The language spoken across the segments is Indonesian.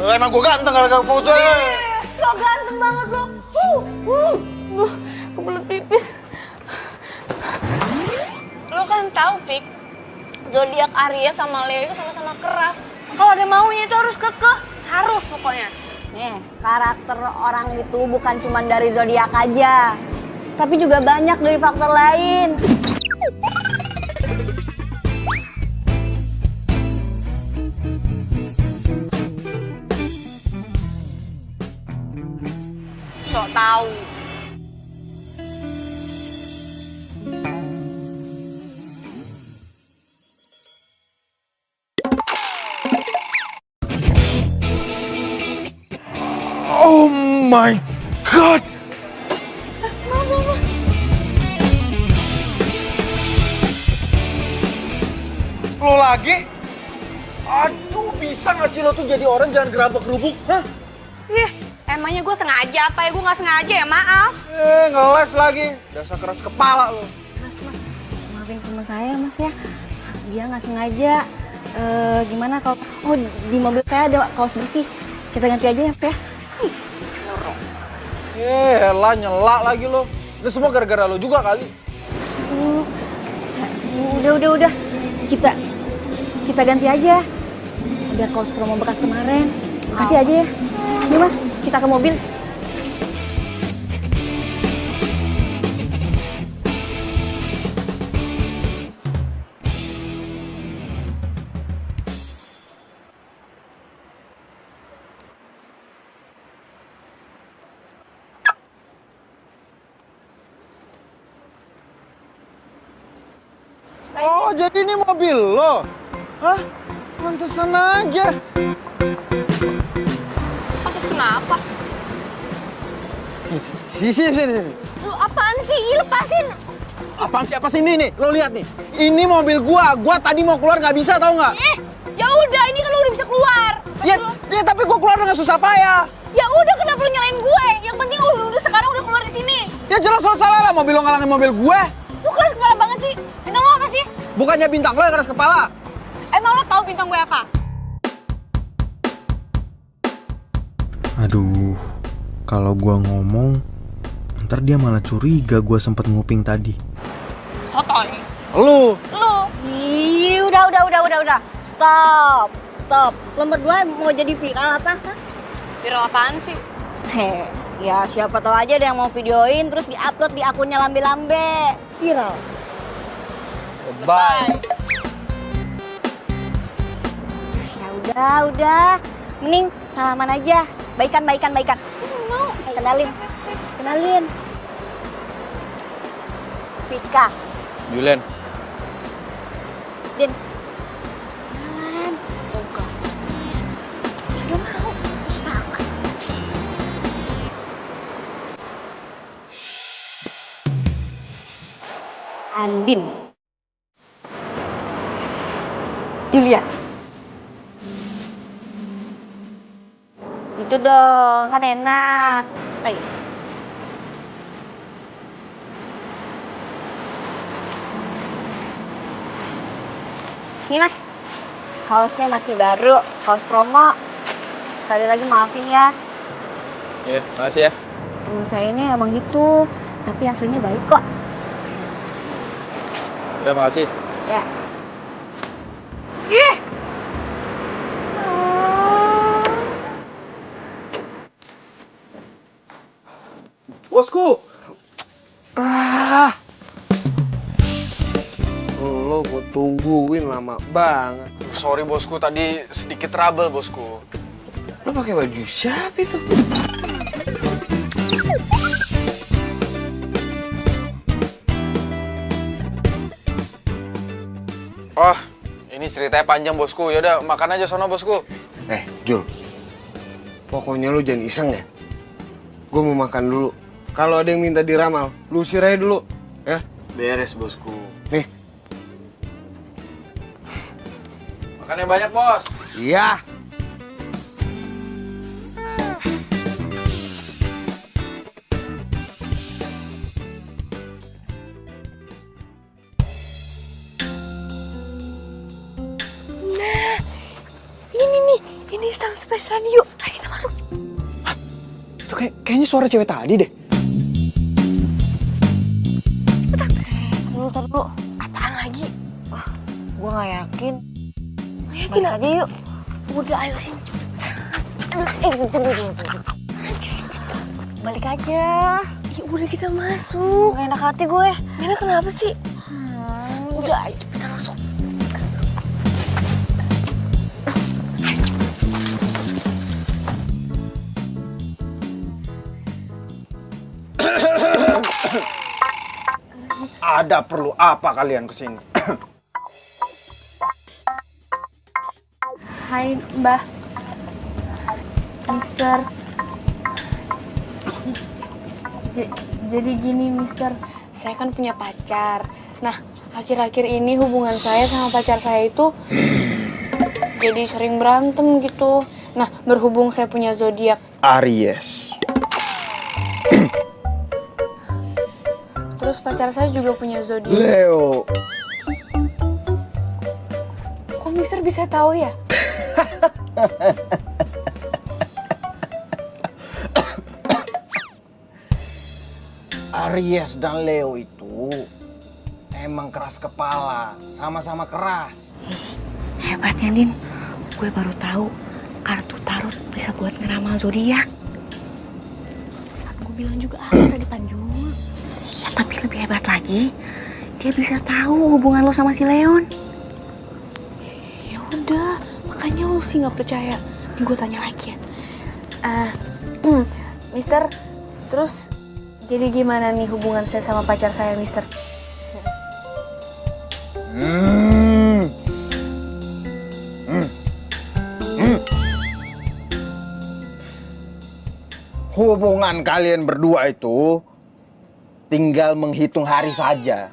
Emang gue ganteng gara-gara Fauzan. So ganteng banget lo. Kebelet pipis. Lo kan tahu, Fik, zodiak Aries sama Leo itu sama-sama keras. Kalau ada maunya itu harus kekeh, harus pokoknya. Nih, karakter orang itu bukan cuma dari zodiak aja, tapi juga banyak dari faktor lain. Sok tahu. Oh my god. Lo lagi? Aduh, bisa gak sih lo tuh jadi orang jangan gerabak gerubuk? Hah? Ih, emangnya gue sengaja apa ya? Gue nggak sengaja ya, maaf. Ngeles lagi. Dasar keras kepala lo. Mas, maafin teman saya mas ya. Dia nggak sengaja. Gimana kalau di mobil saya ada kaos bersih. Kita ganti aja ya, Pak. Elah, nyela lagi lo. Ini semua gara-gara lo juga kali. Udah. Kita ganti aja. Biar kaos promo bekas kemarin. Kasih aja ya. Nih mas, kita ke mobil. Oh, jadi ini mobil lo? Hah? Pantesan aja. Terus kenapa? Sini. Lu apaan sih? Ih, lepasin. Apaan sih? Apa sih ini nih? Lo lihat nih. Ini mobil gua tadi mau keluar nggak bisa, tau nggak? Ya udah, ini kan lu udah bisa keluar. Ya, tapi gua keluar dengan susah payah. Ya udah, kenapa lu nyalain gue? Yang penting udah sekarang udah keluar di sini. Ya jelas lo salah lah, mobil lo ngalangin mobil gue. Lu keras kepala banget sih. Bintang lo apa sih? Bukannya bintang lo yang keras kepala. Emang lo tahu bintang gue apa? Aduh, kalau gua ngomong, ntar dia malah curiga gua sempet nguping tadi. Sotoy. Lu. Ih, udah. Stop. Lo berdua mau jadi viral apa? Hah? Viral apaan sih? Ya siapa tahu aja ada yang mau videoin terus diupload di akunnya lambe-lambe. Viral. Bye. Ya udah. Mending salaman aja. Baikan. Mau. Kenalin. Vika. Julen. Din. Andin. Julia. Itu dong, kan enak. Ayo. Ini mas, kaosnya masih baru, kaos promo. Sekali lagi maafin ya. Iya, makasih ya. Temen saya ini emang gitu, tapi aslinya baik kok. Ya, makasih. Ya. Ih, Bosku. Lo gue tungguin lama banget. Sorry bosku, tadi sedikit trouble bosku. Lo pakai baju siapa itu? Oh, ini ceritanya panjang bosku. Yaudah, makan aja sono bosku. Jul, pokoknya lu jangan iseng ya. Gue mau makan dulu. Kalau ada yang minta diramal, lu usir aja dulu, ya. Beres bosku. Nih. Makan yang banyak bos. Iya. ini stang Space Radio. Ayo kita masuk. Itu kayaknya suara cewek tadi deh. Tar dulu. Apaan lagi? Wah, gue gak yakin. Nggak yakin Balik aja yuk. Udah ayo sini cepet. Tunggu. Balik aja. Ya udah kita masuk. Gak enak hati gue. Mina kenapa sih? Udah ayo cepetan masuk. Ada perlu apa kalian kesini? Hai Mbah. Mister. Jadi gini Mister, saya kan punya pacar. Nah, akhir-akhir ini hubungan saya sama pacar saya itu jadi sering berantem gitu. Nah, berhubung saya punya zodiak Aries. terus pacar saya juga punya zodiak. Leo. Kok Mister bisa tahu ya? Aries dan Leo itu emang keras kepala, sama-sama keras. Hebatnya, Din. Gue baru tahu kartu tarot bisa buat ngeramal zodiak. Gue bilang juga apa tadi Panjul. Ya, tapi lebih hebat lagi, dia bisa tahu hubungan lo sama si Leon. Ya udah, makanya lu sih nggak percaya. Nih gue tanya lagi ya. Mister, terus jadi gimana nih hubungan saya sama pacar saya, Mister? Hubungan kalian berdua itu tinggal menghitung hari saja.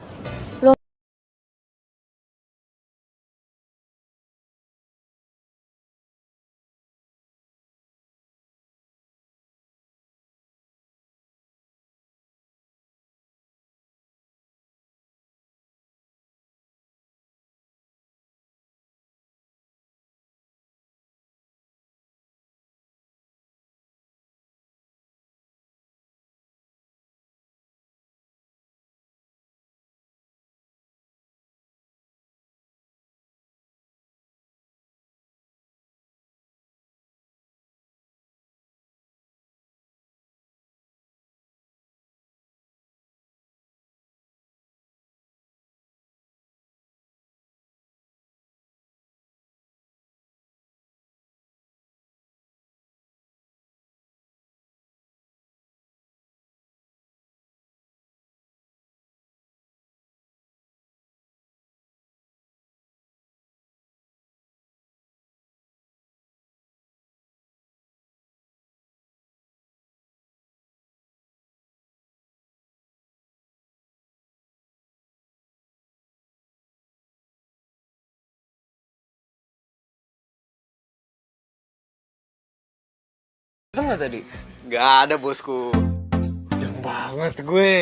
Itu nggak tadi? Gak ada bosku. Untung banget gue.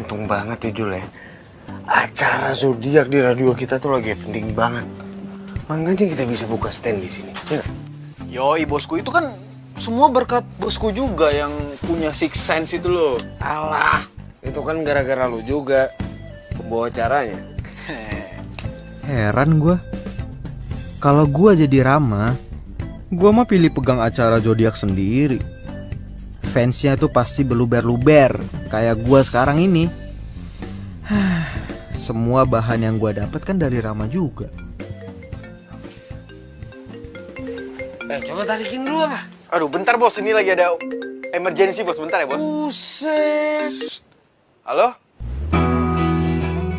Untung banget ya Jul ya. Acara zodiak di radio kita tuh lagi penting banget. Makanya kita bisa buka stand di sini. Ya nggak? Yoi bosku, itu kan semua berkat bosku juga yang punya six sense itu loh. Alah, itu kan gara-gara lu juga pembawa acaranya. Heran gue. Kalau gue jadi Rama, gue mah pilih pegang acara zodiak sendiri. Fansnya tuh pasti beluber-luber kayak gue sekarang ini. Semua bahan yang gue dapat kan dari Rama juga. Coba tarikin dulu apa? Aduh bentar bos, ini lagi ada emergency bos, bentar ya bos. Buset. Halo?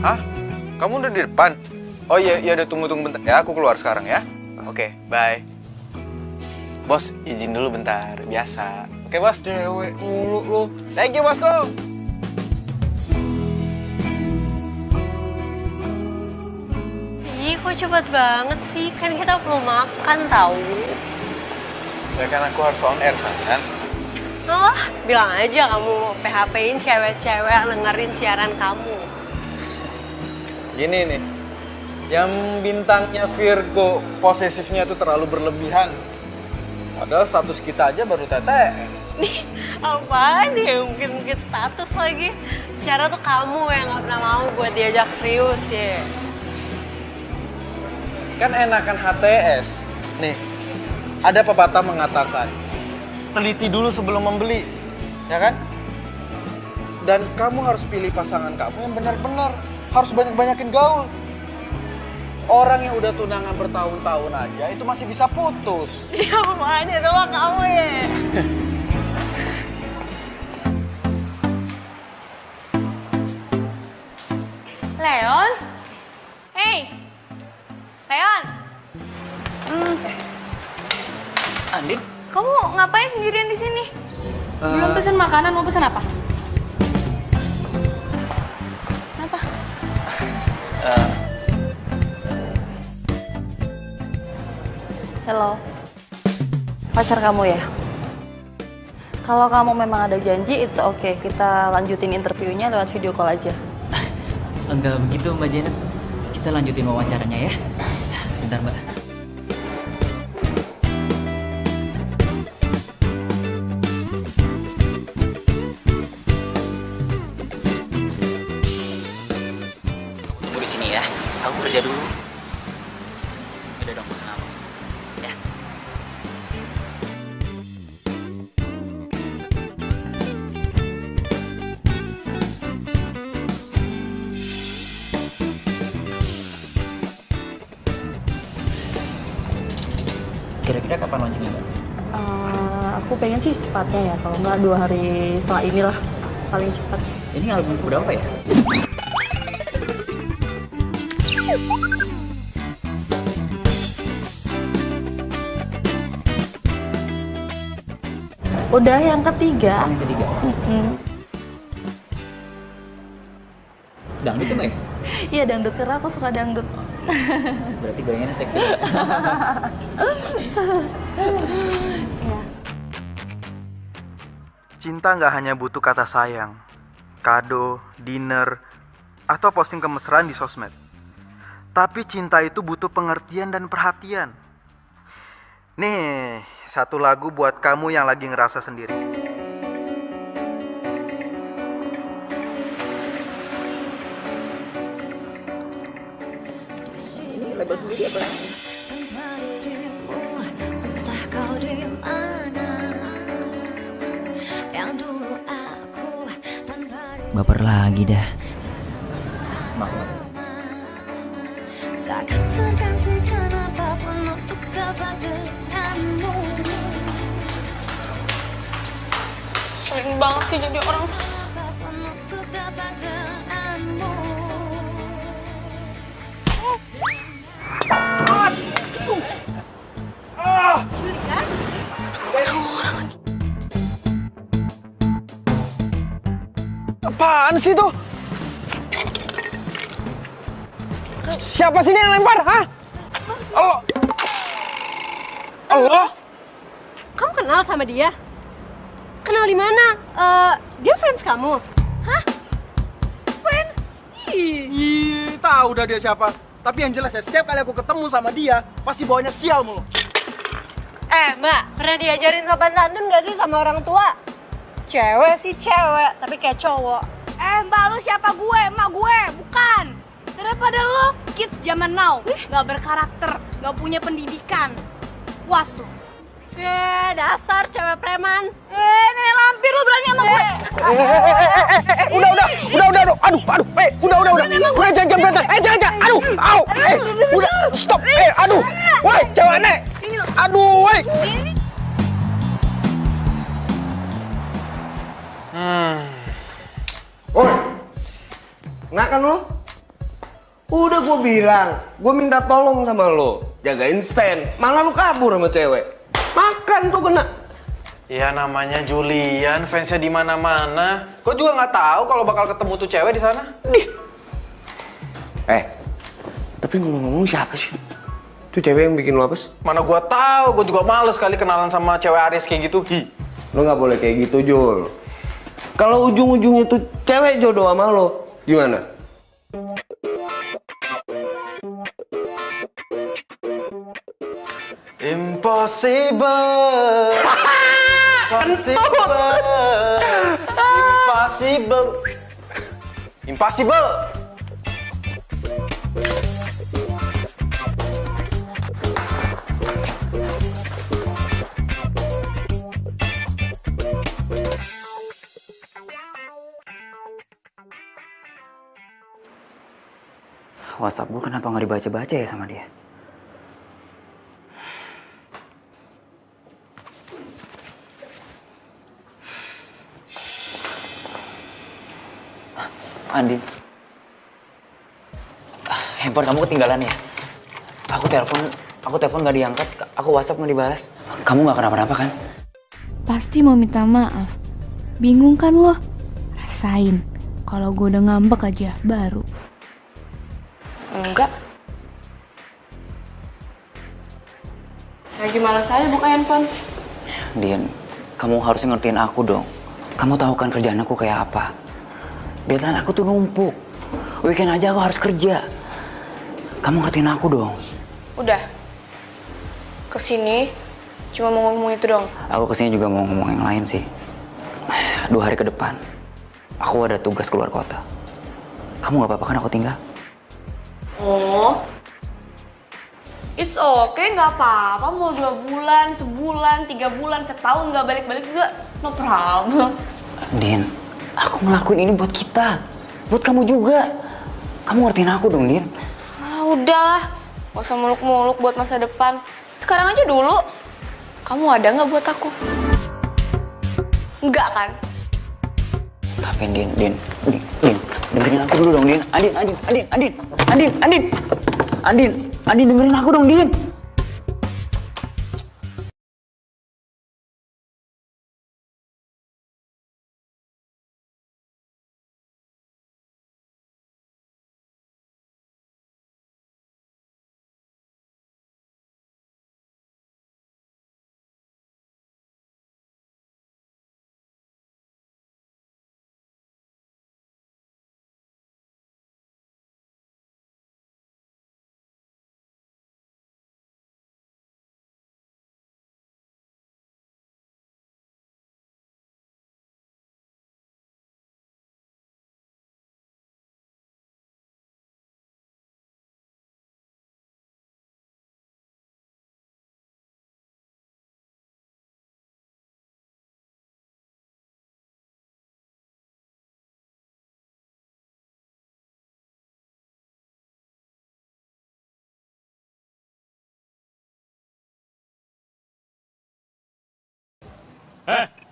Hah? Kamu udah di depan? Oh iya, udah tunggu bentar ya, aku keluar sekarang ya. Oke, bye. Bos, izin dulu bentar, biasa. Oke bos. Cewek mulu lu. Thank you bosku. Ih, kok cepet banget sih? Kan kita belum makan tahu. Ya kan aku harus on air kan? Oh, bilang aja kamu PHP-in cewek-cewek yang dengerin siaran kamu. Gini nih, Yang bintangnya Virgo, posesifnya itu terlalu berlebihan. Padahal status kita aja baru TTM. Nih, apaan ya? Mungkin status lagi. Secara tuh kamu yang gak pernah mau buat diajak serius ya. Kan enakan HTS. Nih, ada pepatah mengatakan, teliti dulu sebelum membeli, ya kan? Dan kamu harus pilih pasangan kamu yang benar-benar harus banyak-banyakin gaul. Orang yang udah tunangan bertahun-tahun aja itu masih bisa putus. Ya apaan ya, itu mah kamu ya. Leon? Hey! Leon! Andin? Kamu ngapain sendirian di sini? Belum pesen makanan, mau pesen apa? Apa? Hello. Pacar kamu ya? Kalau kamu memang ada janji, it's okay. Kita lanjutin interviewnya lewat video call aja. Enggak begitu Mbak Janet. Kita lanjutin wawancaranya ya. Sebentar Mbak. Tunggu di sini ya. Aku kerja dulu. Udah dong, bosan apa? Ya. Kira-kira kapan launchingnya, Mbak? Aku pengen sih secepatnya ya, kalau nggak 2 hari setelah inilah paling cepat. Ini album berapa ya? Udah yang ketiga. Yang ketiga. Dangdut tuh Mbak ya? Iya dangdut, karena aku suka dangdut. Berarti goyangannya seksi. Iya. Cinta nggak hanya butuh kata sayang, kado, dinner, atau posting kemesraan di sosmed. Tapi cinta itu butuh pengertian dan perhatian. Nih, satu lagu buat kamu yang lagi ngerasa sendiri. Ini label sendiri apa? Entah kau di mana, yang dulu aku tanpa Baper lagi dah. Maaf. takkan tergantikan apapun untuk dapat denganmu. Sering banget sih jadi orang. Apapun untuk dapat denganmu. Apaan sih tuh? Siapa sih ini yang lempar? Hah? Allah. Allah? Kamu kenal sama dia? Kenal di mana? Dia fans kamu? Ih, tahu dah dia siapa. Tapi yang jelas ya, setiap kali aku ketemu sama dia, pasti bawanya sial mulu. Mbak, pernah diajarin sopan santun gak sih sama orang tua? Cewek sih cewek, tapi kayak cowok. Mbak, lu siapa gue? Emak gue, bukan. Daripada lo kids zaman now, gak berkarakter, gak punya pendidikan. Was lu. Dasar cewek preman. Nenek lampir lu berani sama gue. Udah, udah, jangan berantem. Jangan, aduh, au, udah, stop, aduh, woi, cewek aneh, aduh, woi. Oi, kena kan lo? Udah gue bilang, gue minta tolong sama lo, jagain stand, malah lo kabur sama cewek. Makan tuh kena. Ya namanya Julian, fansnya di mana-mana. Gue juga nggak tahu kalau bakal ketemu tuh cewek di sana. Tapi ngomong-ngomong siapa sih? Tuh cewek yang bikin lo apes? Mana gue tahu, gue juga males kali kenalan sama cewek Aries kayak gitu. Lo nggak boleh kayak gitu, Jul. Kalau ujung-ujungnya tuh cewek jodoh sama lo, gimana? Impossible. Impossible. Impossible. Impossible. WhatsApp gue kenapa nggak dibaca-baca ya sama dia? Andin, handphone kamu ketinggalan ya? Aku telepon nggak diangkat, aku WhatsApp nggak dibalas. Kamu nggak kenapa-napa kan? Pasti mau minta maaf. Bingung kan lo? Rasain. Kalau gue udah ngambek aja, baru. Enggak. Lagi malas aja buka handphone. Din, kamu harus ngertiin aku dong. Kamu tahu kan kerjaan aku kayak apa? Deadline aku tuh numpuk. Weekend aja aku harus kerja. Kamu ngertiin aku dong. Udah. Kesini cuma mau ngomong itu dong. Aku kesini juga mau ngomong yang lain sih. 2 hari ke depan, aku ada tugas keluar kota. Kamu gak apa-apa kan aku tinggal? Oh, it's okay, nggak apa-apa. Mau 2 bulan, sebulan, 3 bulan, setahun nggak balik-balik juga, no problem. Din, aku ngelakuin ini buat kita, buat kamu juga. Kamu ngertiin aku dong, Din. Ah, udahlah, gak usah muluk-muluk buat masa depan. Sekarang aja dulu. Kamu ada nggak buat aku? Enggak kan? Tapi Din, dengerin aku dulu dong, Din. Andin, dengerin aku dong, Din.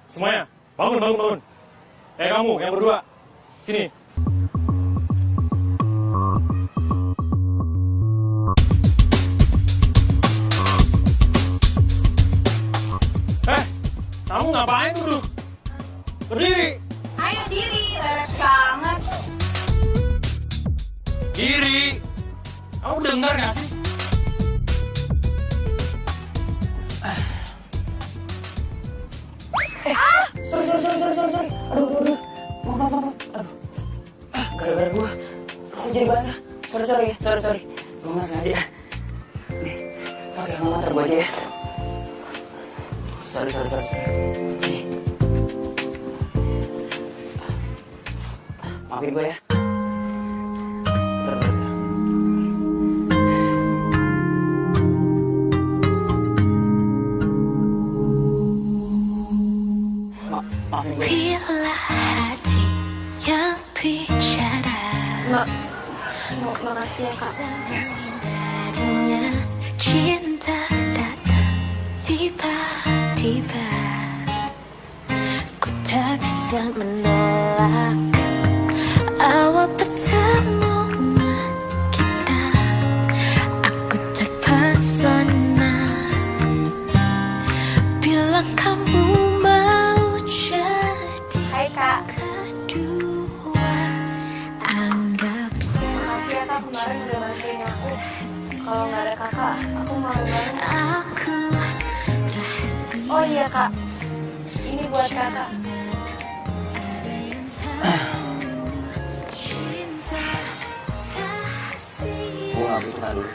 Semuanya, bangun. Kamu, yang berdua, sini. Kamu ngapain duduk? Berdiri. Ayo diri, lelet banget. Diri. Kamu dengar gak sih? Sorry. Aduh. Maaf. Aduh. Gara-gara gue jadi basah. Sorry. Gue nggak sengaja ya. Nih, pakai lama terbu aja ya. Sorry. Nih. Maafin gue ya. Bentar. Maafin gue. Bila hati yang bicara Makasih ya, Kak. darinya cinta datang tiba-tiba. Ku tak bisa menolak awal pertemuan kita. Aku terpesona bila kamu mau jadi Hai, Kak. kedua. Anggap Makasih ya, Kak, kemarin udah bantuin aku. Kalau nggak ada Kakak, aku malu banget. aku rahasia. Oh iya, Kak. Ini buat Kakak. Cinta rahasia. Gue nggak butuh dulu.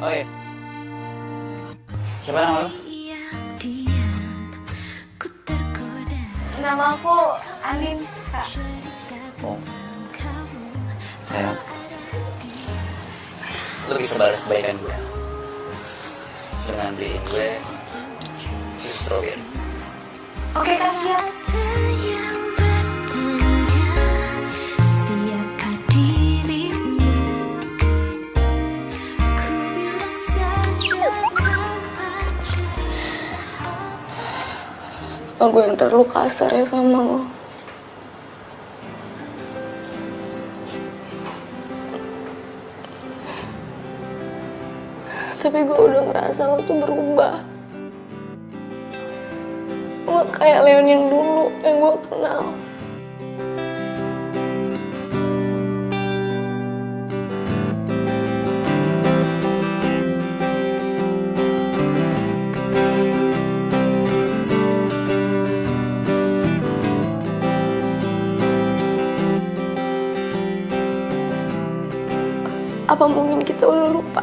Oh iya. Siapa nama lu? Nama aku Anin, Kak. Oh. Sayang. Lu bisa balas kebaikan gue dengan beliin gue jus strawberry. Oke, Kak, siap. Aku yang terlalu kasar ya sama lo. Tapi gue udah ngerasa lo tuh berubah. Lo kayak Leon yang dulu, yang gue kenal. Apa mungkin kita udah lupa?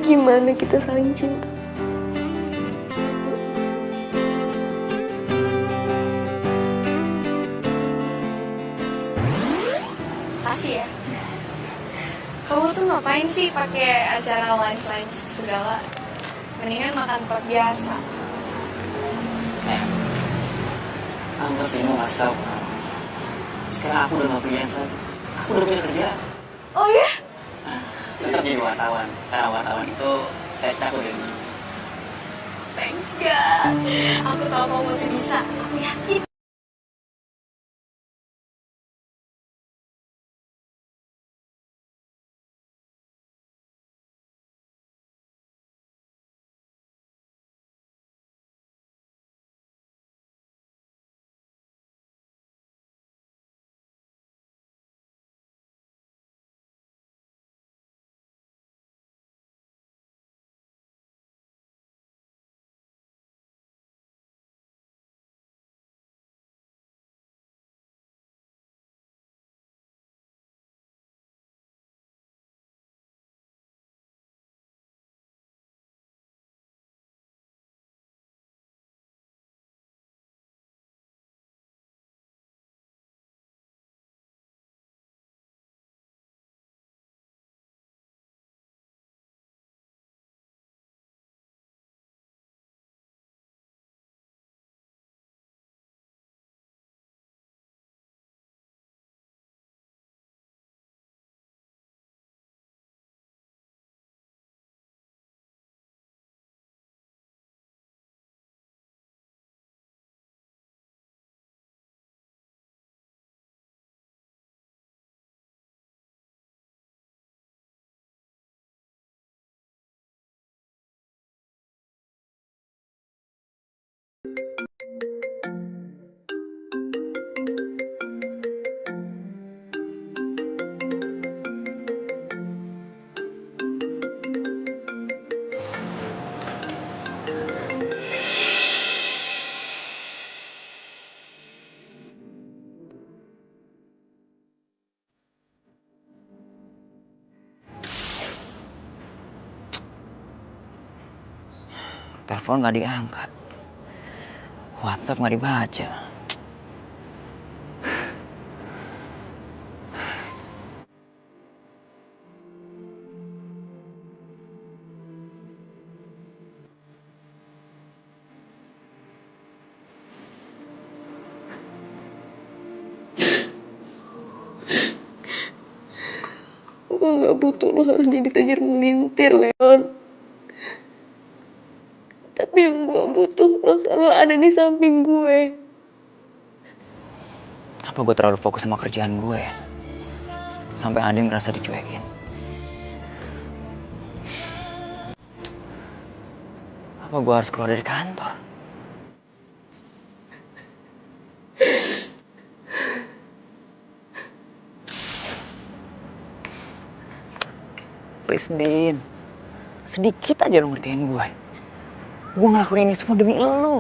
Gimana kita saling cinta? Makasih ya. Kamu tuh ngapain sih pakai acara lunch segala? Mendingan makan tempat biasa. Aku kesini mau ngasih tau kamu. Sekarang aku udah gak pilihan lagi. Aku udah punya kerja. Oh ya? Tetap jadi wartawan. Karena wartawan itu saya takut ini. Thanks, God. Aku tahu kamu masih bisa. Aku yakin. Telepon gak diangkat. WhatsApp gak dibaca. Gue gak butuh lo harus jadi tajir melintir, Leon. Tapi yang gue butuh lo selalu ada di samping gue. Apa gue terlalu fokus sama kerjaan gue ya? Sampai Andin ngerasa dicuekin. Apa gue harus keluar dari kantor? Please, Din. Sedikit aja lo ngertiin gue. Gue ngelakuin ini semua demi lo.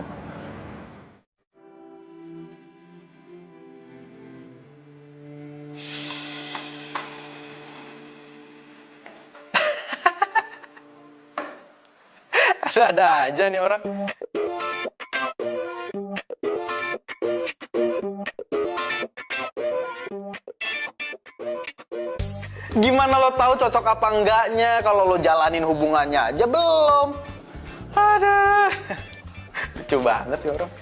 Ada aja nih orang. Gimana lo tahu cocok apa enggaknya kalau lo jalanin hubungannya aja belum? Ada. Lucu banget ya orang.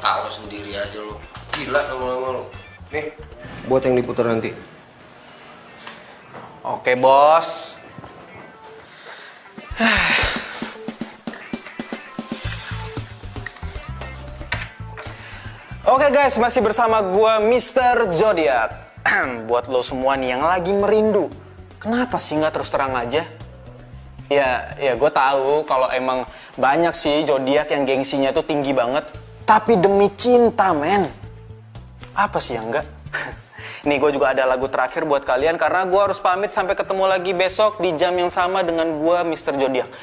Tahu sendiri aja lo. Gila lama-lama lo. Nih, buat yang diputar nanti. Oke, bos. Oke guys, masih bersama gua Mr. Zodiac. Buat lo semua nih yang lagi merindu, kenapa sih nggak terus terang aja? Ya gue tahu kalau emang banyak sih zodiak yang gengsinya tuh tinggi banget. Tapi demi cinta, men. Apa sih yang enggak? Nih gue juga ada lagu terakhir buat kalian karena gue harus pamit sampai ketemu lagi besok di jam yang sama dengan gue Mr. Zodiac.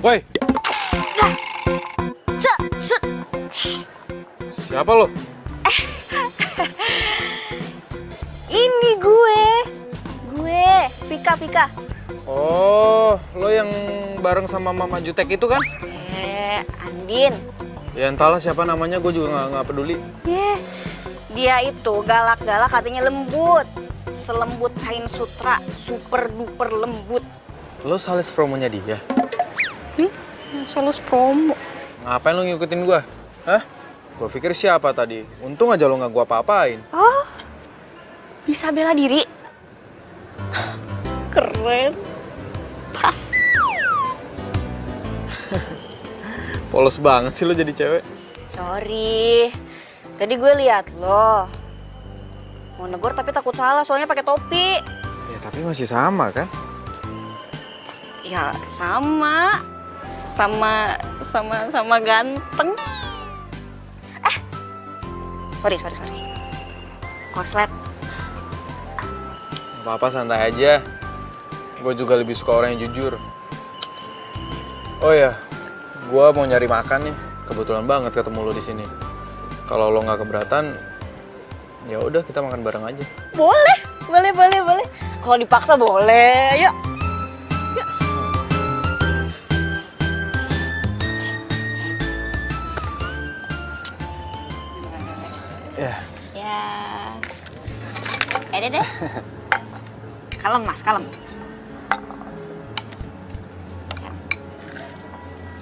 Woi. Siapa lo? Ini gue Vika. Oh, lo yang bareng sama Mama Jutek itu kan? Andin. Ya entahlah siapa namanya, gue juga nggak peduli. Dia itu galak-galak, katanya lembut. Selembut kain sutra, super duper lembut. Lo sales promonya dia? Sales promo. Ngapain lo ngikutin gue? Hah? Gue pikir siapa tadi? Untung aja lo nggak gue apa-apain. Oh, bisa bela diri. Keren. Pas. Polos banget sih lo jadi cewek. Sorry. Tadi gue lihat lo. Mau negor tapi takut salah soalnya pakai topi. Ya tapi masih sama kan? Ya sama ganteng. Sorry. Korslet. Apa-apa santai aja. Gue juga lebih suka orang yang jujur. Oh ya, gue mau nyari makan nih. Kebetulan banget ketemu lo di sini. Kalau lo nggak keberatan, ya udah kita makan bareng aja. Boleh. Kalau dipaksa boleh. Yuk. Ya. Ya. Deh. Kalem mas, kalem.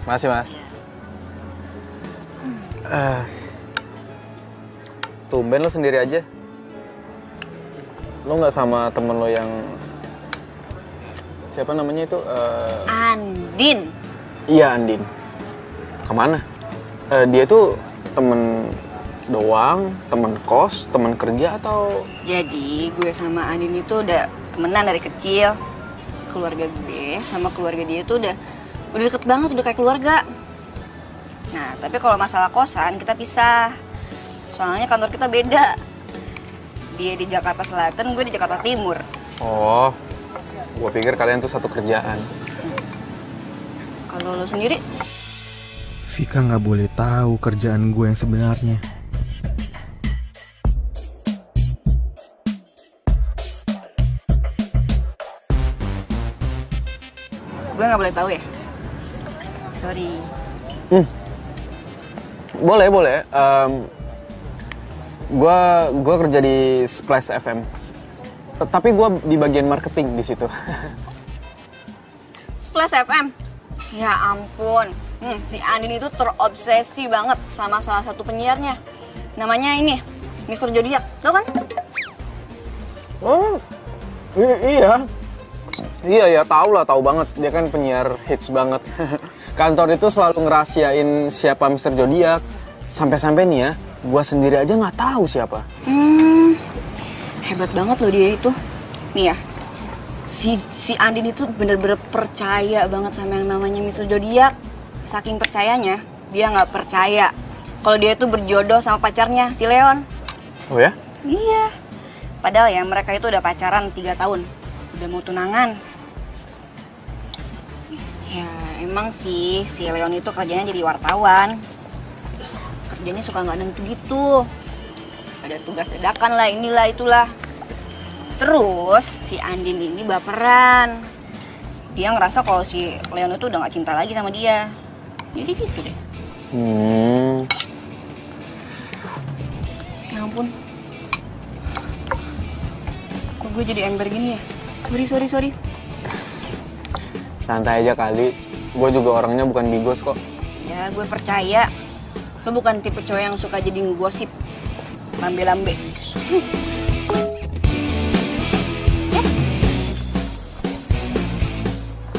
Makasih mas. Tumben lo sendiri aja. Lo nggak sama temen lo yang siapa namanya itu? Andin. Iya Andin. Kemana? Dia tuh temen doang, temen kos, temen kerja atau? Jadi gue sama Andin itu udah temenan dari kecil. Keluarga gue sama keluarga dia tuh udah deket banget, udah kayak keluarga. Nah, tapi kalau masalah kosan kita pisah. Soalnya kantor kita beda. Dia di Jakarta Selatan, gue di Jakarta Timur. Oh, gue pikir kalian tuh satu kerjaan. Kalau lo sendiri? Vika nggak boleh tahu kerjaan gue yang sebenarnya. Gue nggak boleh tahu ya? Sorry. Boleh. Gue kerja di Splash FM. Tapi gue di bagian marketing di situ. Splash FM? Ya ampun. Si Andin itu terobsesi banget sama salah satu penyiarnya. Namanya ini, Mr. Zodiac. Tau kan? Oh, iya. Iya, tahu banget. Dia kan penyiar hits banget. Kantor itu selalu ngerahasiain siapa Mr. Zodiac. Sampai-sampai nih ya, gua sendiri aja nggak tahu siapa. Hebat banget loh dia itu. Nih ya, si Andin itu bener-bener percaya banget sama yang namanya Mr. Zodiac. Saking percayanya, dia nggak percaya kalau dia itu berjodoh sama pacarnya, si Leon. Oh ya? Iya. Padahal ya mereka itu udah pacaran 3 tahun. Udah mau tunangan. Ya emang sih si Leon itu kerjanya jadi wartawan. Kerjanya suka nggak nentu gitu. Ada tugas dadakan lah, inilah itulah. Terus si Andin ini baperan. Dia ngerasa kalau si Leon itu udah nggak cinta lagi sama dia. Jadi gitu deh. Ya ampun. Kok gue jadi ember gini ya? Sorry. Santai aja kali. Gue juga orangnya bukan bigos kok. Ya gue percaya. Lo bukan tipe cowok yang suka jadi ngegosip. Lambe-lambe.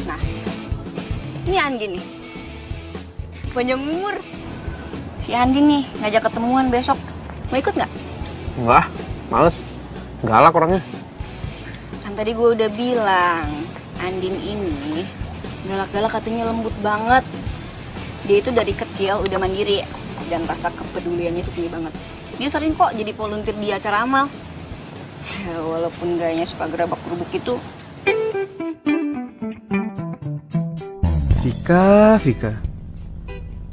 Nah, ini Andin nih. Panjang umur. Si Andin nih ngajak ketemuan besok. Mau ikut nggak? Enggak, males. Galak orangnya. Kan tadi gue udah bilang, Andin ini galak-galak katanya lembut banget. Dia itu dari kecil udah mandiri dan rasa kepeduliannya itu tinggi banget. Dia sering kok jadi volunteer di acara amal. Walaupun gayanya suka gerabak-gerubuk gitu. Vika.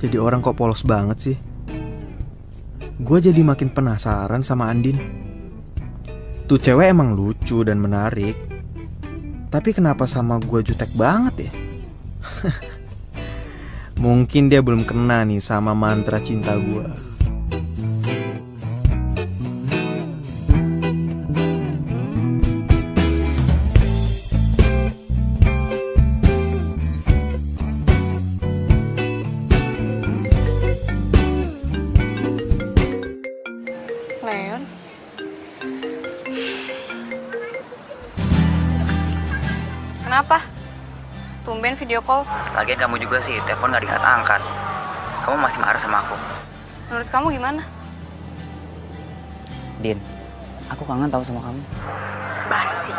Jadi orang kok polos banget sih. Gue jadi makin penasaran sama Andin. Tuh cewek emang lucu dan menarik. Tapi kenapa sama gue jutek banget ya? Mungkin dia belum kena nih sama mantra cinta gue. Leon? Kenapa? Tumben video call. Lagian kamu juga sih, telepon gak diangkat-angkat. Kamu masih marah sama aku. Menurut kamu gimana? Din, aku kangen tahu sama kamu. Basi.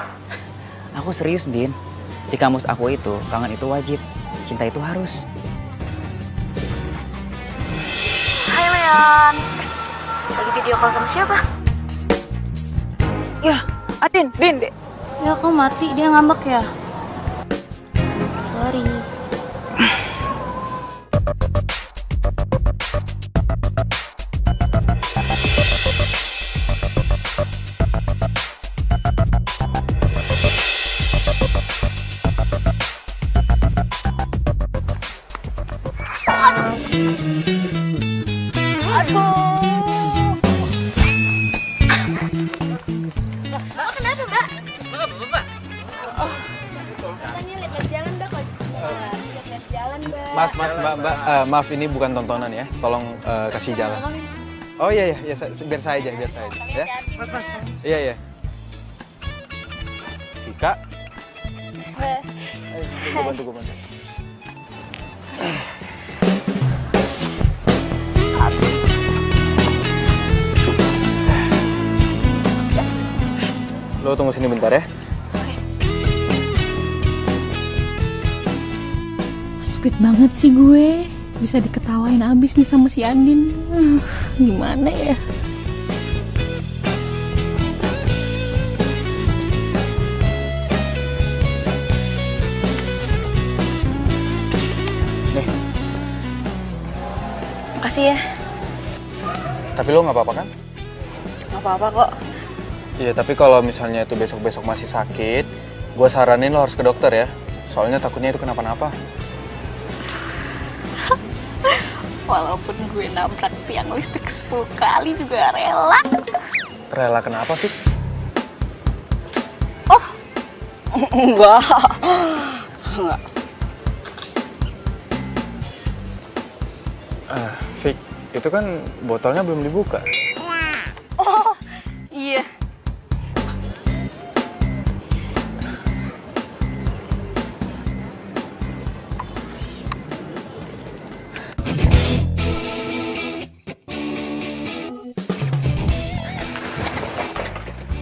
Aku serius, Din. Di kamus aku itu, kangen itu wajib. Cinta itu harus. Hai Leon. Lagi video call sama siapa? Ya, Din, Ya kok mati, dia ngambek ya? Sorry. Mbak, maaf ini bukan tontonan ya. Tolong kasih jalan. Oh iya, biar saya aja ya. Mas. Iya. Ika. Gue bantu. Lo tunggu sini bentar ya. Stupid banget sih gue. Bisa diketawain abis nih sama si Andin. Gimana ya? Nih. Makasih ya. Tapi lo nggak apa-apa kan? Nggak apa-apa kok. Iya, tapi kalau misalnya itu besok-besok masih sakit, gue saranin lo harus ke dokter ya. Soalnya takutnya itu kenapa-napa. Walaupun gue nabrak tiang listrik 10 kali juga rela. Rela kenapa, Fik? Oh, enggak. Fik, itu kan botolnya belum dibuka. Oh, iya.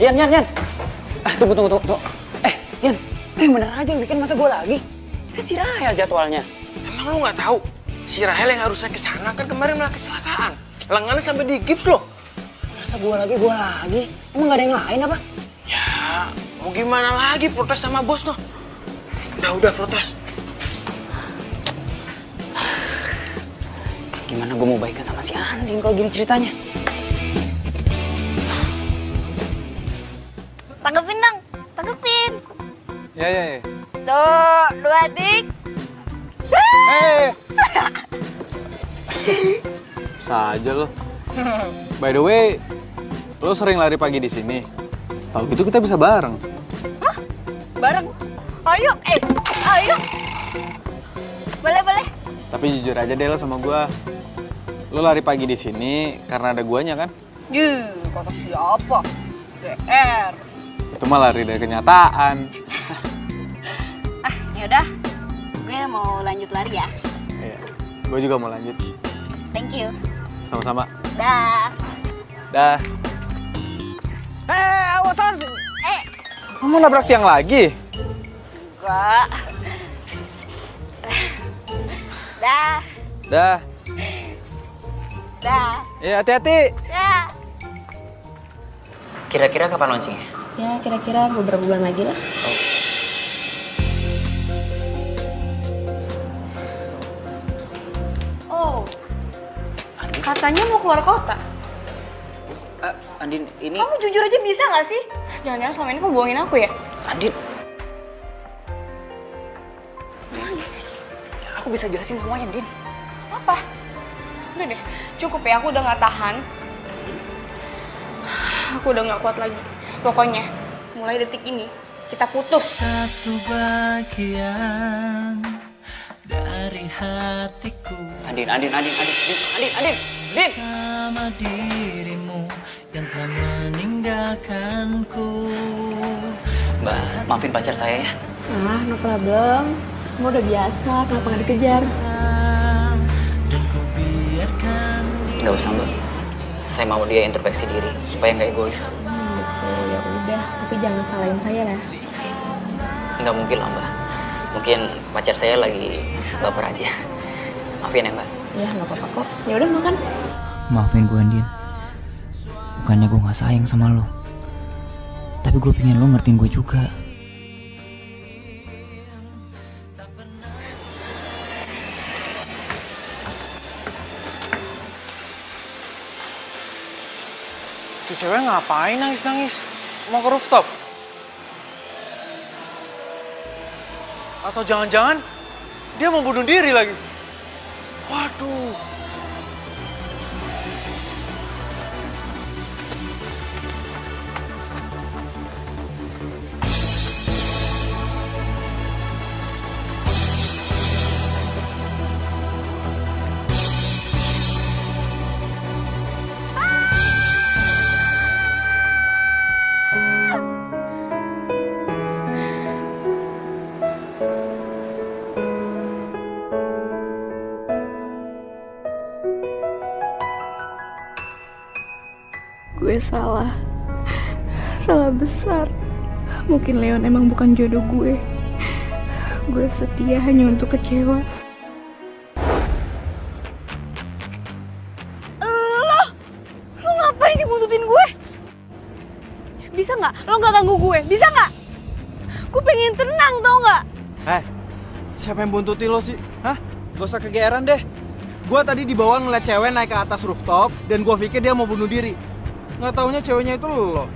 Yan. Tunggu. Yan, bener aja yang bikin masa gue lagi. Kan si Rahel jadwalnya. Emang lu nggak tahu? Si Rahel yang harusnya kesana kan kemarin malah kecelakaan. Lengannya sampai digips loh. Masa gue lagi? Emang gak ada yang lain apa? Ya, mau gimana lagi protes sama bos noh? Udah protes. Gimana gue mau baikan sama si Andin kalau gini ceritanya? Tanggepin dong, tanggepin. Ya. Tuh, 2 dik. Hei. Saja lo. By the way, lo sering lari pagi di sini. Tahu gitu kita bisa bareng. Hah? Bareng? Ayo. Boleh. Tapi jujur aja deh lo sama gua. Lo lari pagi di sini karena ada guanya kan? Kata siapa? DR. Itu mah lari dari kenyataan. Yaudah. Gue mau lanjut lari ya. Iya. Gue juga mau lanjut. Thank you. Sama-sama. Dah. Awas. Kamu nabrak tiang lagi? Enggak. Dah. Ya, hati-hati. Dah. Kira-kira kapan launchingnya? Ya kira-kira beberapa bulan lagi lah. Oh, katanya mau keluar kota. Andin, ini... Kamu jujur aja bisa nggak sih? Jangan-jangan selama ini kamu bohongin aku ya? Andin. Aku bisa jelasin semuanya, Din. Apa? Udah deh, cukup ya, aku udah nggak tahan. Aku udah nggak kuat lagi. Pokoknya, mulai detik ini, kita putus. Satu bagian dari hatiku. Andin. Sama dirimu yang telah meninggalkanku. Mbak, maafin pacar saya ya. No problem. Kamu udah biasa, kenapa nggak dikejar? Dan ku biarkan dia. Nggak usah, Mbak. Saya mau dia introspeksi diri supaya nggak egois. Gitu, ya udah. Tapi jangan salahin saya lah. Nggak mungkin lah, Mbak. Mungkin pacar saya lagi baper aja. Maafin ya, Mbak. Ya nggak apa-apa kok. Ya udah makan. Maafin gue, Andin. Bukannya gue nggak sayang sama lo, tapi gue pengen lo ngertiin gue juga. Tuh cewek ngapain nangis-nangis? Mau ke rooftop? Atau jangan-jangan dia mau bunuh diri lagi? Waduh. Gue salah besar. Mungkin Leon emang bukan jodoh gue. Gue setia hanya untuk kecewa. Lo ngapain sih buntutin gue? Bisa nggak? Lo nggak ganggu gue? Bisa nggak? Gue pengen tenang, tau nggak? Siapa yang buntuti lo sih? Hah? Gak usah kegeeran deh. Gue tadi di bawah ngeliat cewek naik ke atas rooftop dan gue pikir dia mau bunuh diri. Nggak taunya ceweknya itu lo.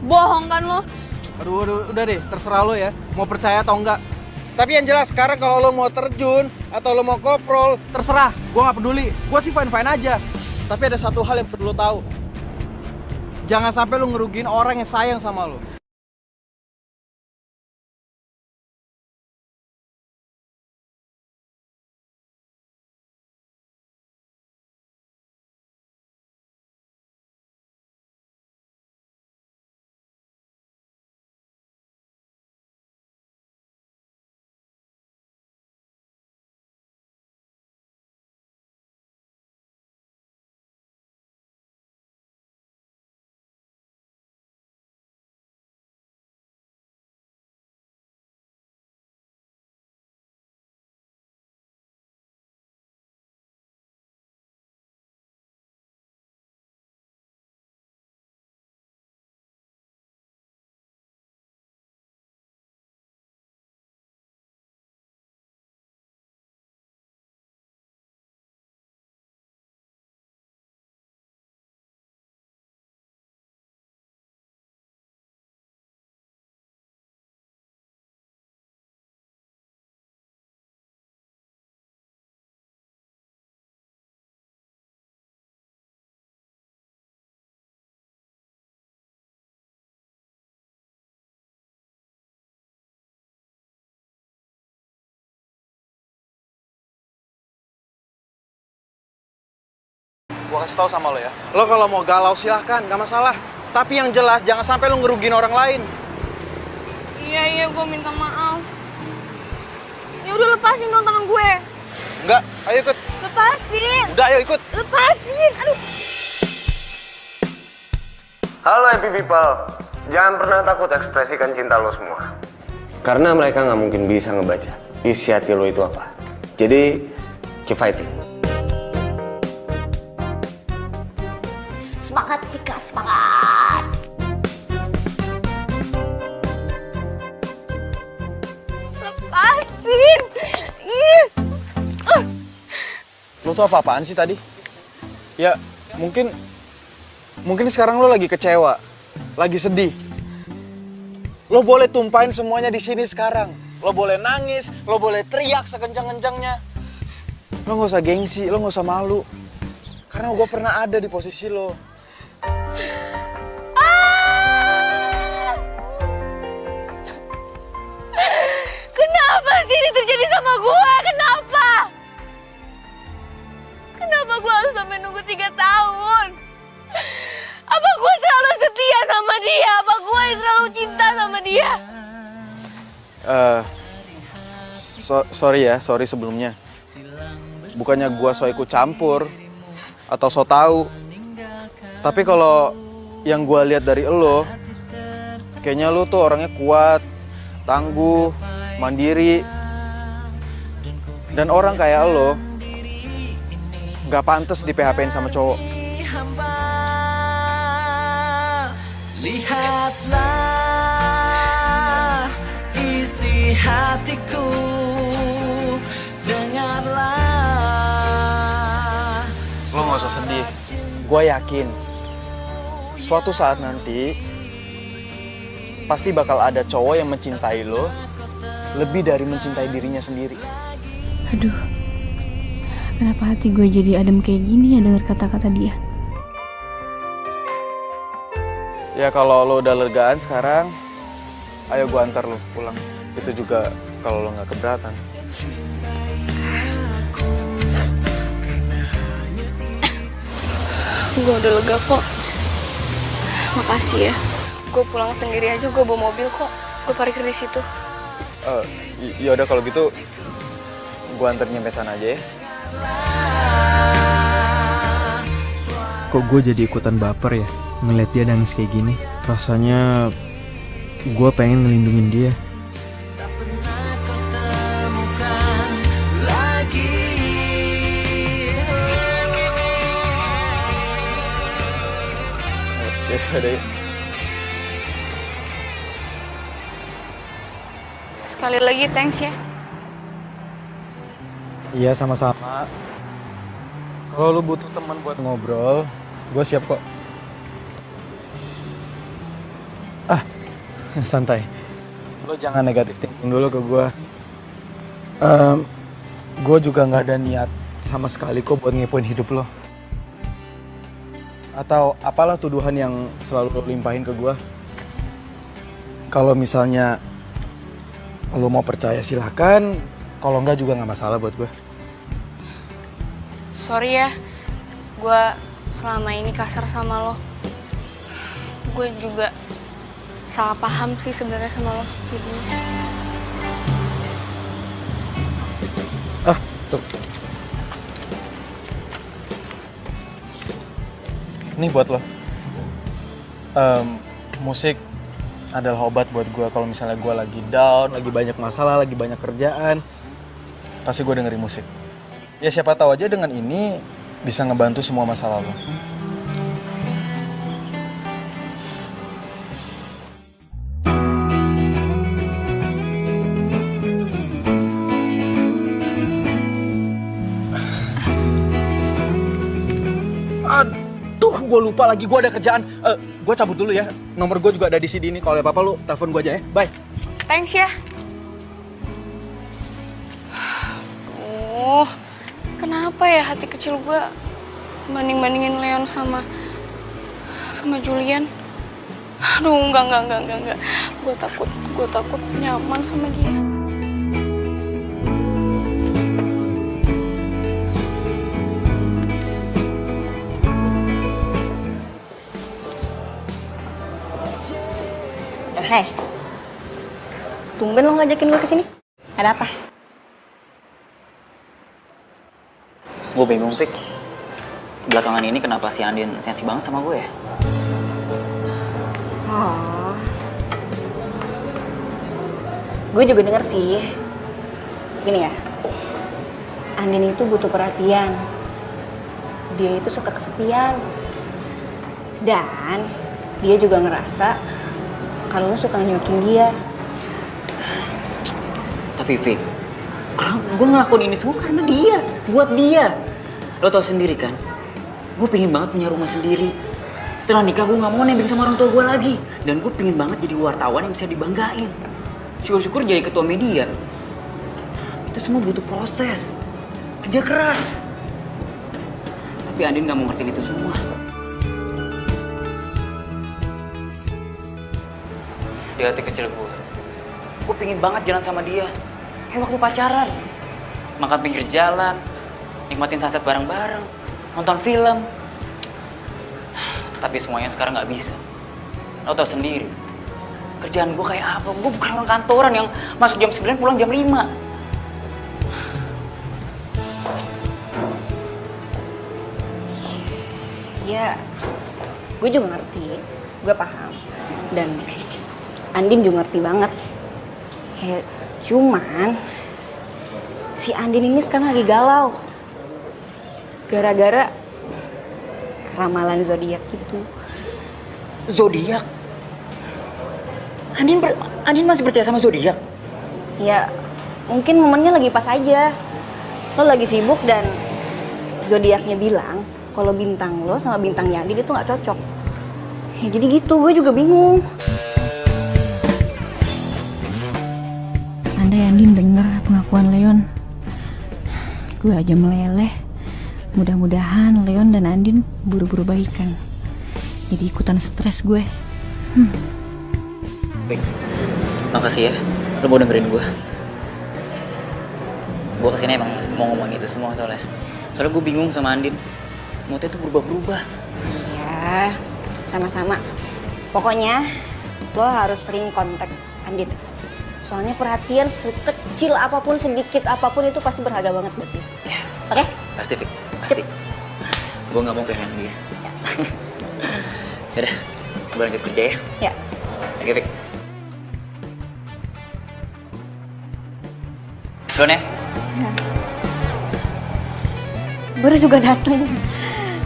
Bohong kan lo? Aduh, udah deh, terserah lo ya. Mau percaya atau enggak. Tapi yang jelas sekarang kalau lo mau terjun atau lo mau koprol, terserah. Gue nggak peduli. Gue sih fine-fine aja. Tapi ada satu hal yang perlu lo tahu. Jangan sampai lo ngerugiin orang yang sayang sama lo. Gue kasih tau sama lo ya. Lo kalau mau galau silahkan, gak masalah. Tapi yang jelas jangan sampai lo ngerugiin orang lain. Iya, gue minta maaf. Ya udah lepasin dong tangan gue. Enggak, ayo ikut. Lepasin. Udah, ayo ikut. Lepasin. Aduh. Halo happy people, jangan pernah takut ekspresikan cinta lo semua. Karena mereka nggak mungkin bisa ngebaca isi hati lo itu apa. Jadi, keep fighting. Semangat Vika, semangat. Lepasin. Lo tuh apa-apaan sih tadi? Ya, mungkin sekarang lo lagi kecewa, lagi sedih. Lo boleh tumpahin semuanya di sini sekarang. Lo boleh nangis, lo boleh teriak sekencang-kencangnya. Lo nggak usah gengsi, lo nggak usah malu. Karena gue pernah ada di posisi lo. Kenapa sih ini terjadi sama gue? Kenapa? Kenapa gue harus sampai nunggu 3 tahun? Apa gue terlalu setia sama dia? Apa gue terlalu cinta sama dia? Sorry sebelumnya. Bukannya gue so ikut campur atau so tahu. Tapi kalau yang gue lihat dari lo, kayaknya lo tuh orangnya kuat, tangguh, mandiri. Dan orang kayak lo nggak pantas di PHP-in sama cowok. Lihatlah isi hatiku, dengarlah. Lo nggak usah sedih. Gue yakin suatu saat nanti pasti bakal ada cowok yang mencintai lo lebih dari mencintai dirinya sendiri. Aduh, kenapa hati gue jadi adem kayak gini ya dengar kata-kata dia? Ya kalau lo udah legaan sekarang, ayo gue antar lo pulang. Itu juga kalau lo nggak keberatan. Gue udah lega kok. Makasih ya. Gue pulang sendiri aja, gue bawa mobil kok. Gue parkir di situ. Ya udah kalau gitu, gue antar nyampe sana aja ya. Kok gue jadi ikutan baper ya ngeliat dia nangis kayak gini. Rasanya gue pengen ngelindungin dia. Ya udah ya. Sekali lagi thanks ya. Iya sama-sama. Kalau lo butuh teman buat ngobrol, gue siap kok. Santai. Lo jangan negatif thinking dulu ke gue. Gue juga nggak ada niat sama sekali kok buat ngepoin hidup lo. Atau apalah tuduhan yang selalu lo limpahin ke gue. Kalau misalnya lo mau percaya silahkan. Kalau enggak juga nggak masalah buat gue. Sorry ya, gue selama ini kasar sama lo. Gue juga salah paham sih sebenarnya sama lo. Jadinya. Tuh. Ini buat lo. Musik adalah obat buat gue kalau misalnya gue lagi down, lagi banyak masalah, lagi banyak kerjaan. Pasti gue dengerin musik. Ya siapa tahu aja dengan ini bisa ngebantu semua masalah lo. Aduh, gue lupa lagi, gue ada kerjaan. Gue cabut dulu ya. Nomor gue juga ada di CD ini. Kalau ada apa-apa lu telepon gue aja ya. Bye. Thanks ya. Oh, kenapa ya hati kecil gue banding-bandingin Leon sama Julian? Aduh, enggak. Gue takut nyaman sama dia. Hei, tumben lo ngajakin gue kesini. Ada apa? Gue bingung, Fik. Belakangan ini kenapa si Andin sensi banget sama gue ya? Oh. Gue juga denger sih. Gini ya, Andin itu butuh perhatian. Dia itu suka kesepian. Dan dia juga ngerasa kalau lo suka nyuakin dia. Tapi, Fik, gue ngelakuin ini semua karena dia. Buat dia. Lo tau sendiri kan, gue pengen banget punya rumah sendiri. Setelah nikah gue gak mau nebeng sama orang tua gue lagi. Dan gue pengen banget jadi wartawan yang bisa dibanggain. Syukur-syukur jadi ketua media. Itu semua butuh proses, kerja keras. Tapi Andin gak mau ngertiin itu semua. Di hati kecil gue pengen banget jalan sama dia. Kayak waktu pacaran. Makan pinggir jalan, nikmatin sunset bareng-bareng, nonton film. Tapi semuanya sekarang gak bisa. Lo tau sendiri, kerjaan gue kayak apa? Gue bukan orang kantoran yang masuk jam 9 pulang jam 5. Ya, gue juga ngerti, gue paham. Dan Andin juga ngerti banget. Ya, cuman si Andin ini sekarang lagi galau. Gara-gara ramalan zodiak gitu. Zodiak? Andin masih percaya sama zodiak? Ya, mungkin momennya lagi pas aja. Lo lagi sibuk dan zodiaknya bilang kalau bintang lo sama bintangnya Andin itu nggak cocok. Ya jadi gitu, gue juga bingung. Andai Andin denger pengakuan Leon, gue aja meleleh. Mudah-mudahan Leon dan Andin buru-buru baikan. Jadi ikutan stres gue. Baik, makasih ya, lo mau dengerin gue. Gue kesini emang mau ngomongin itu semua soalnya gue bingung sama Andin. Moodnya tuh berubah-berubah. Ya, sama-sama. Pokoknya lo harus sering kontak Andin. Soalnya perhatian sekecil apapun, sedikit apapun itu pasti berharga banget buat dia. Ya, Oke? pasti, Fik. Pasti. Gue gak mau kehilangan dia. Ya. Yaudah, gue lanjut kerja ya. Ya. Oke, Fik. Duluan ya. Baru juga dateng,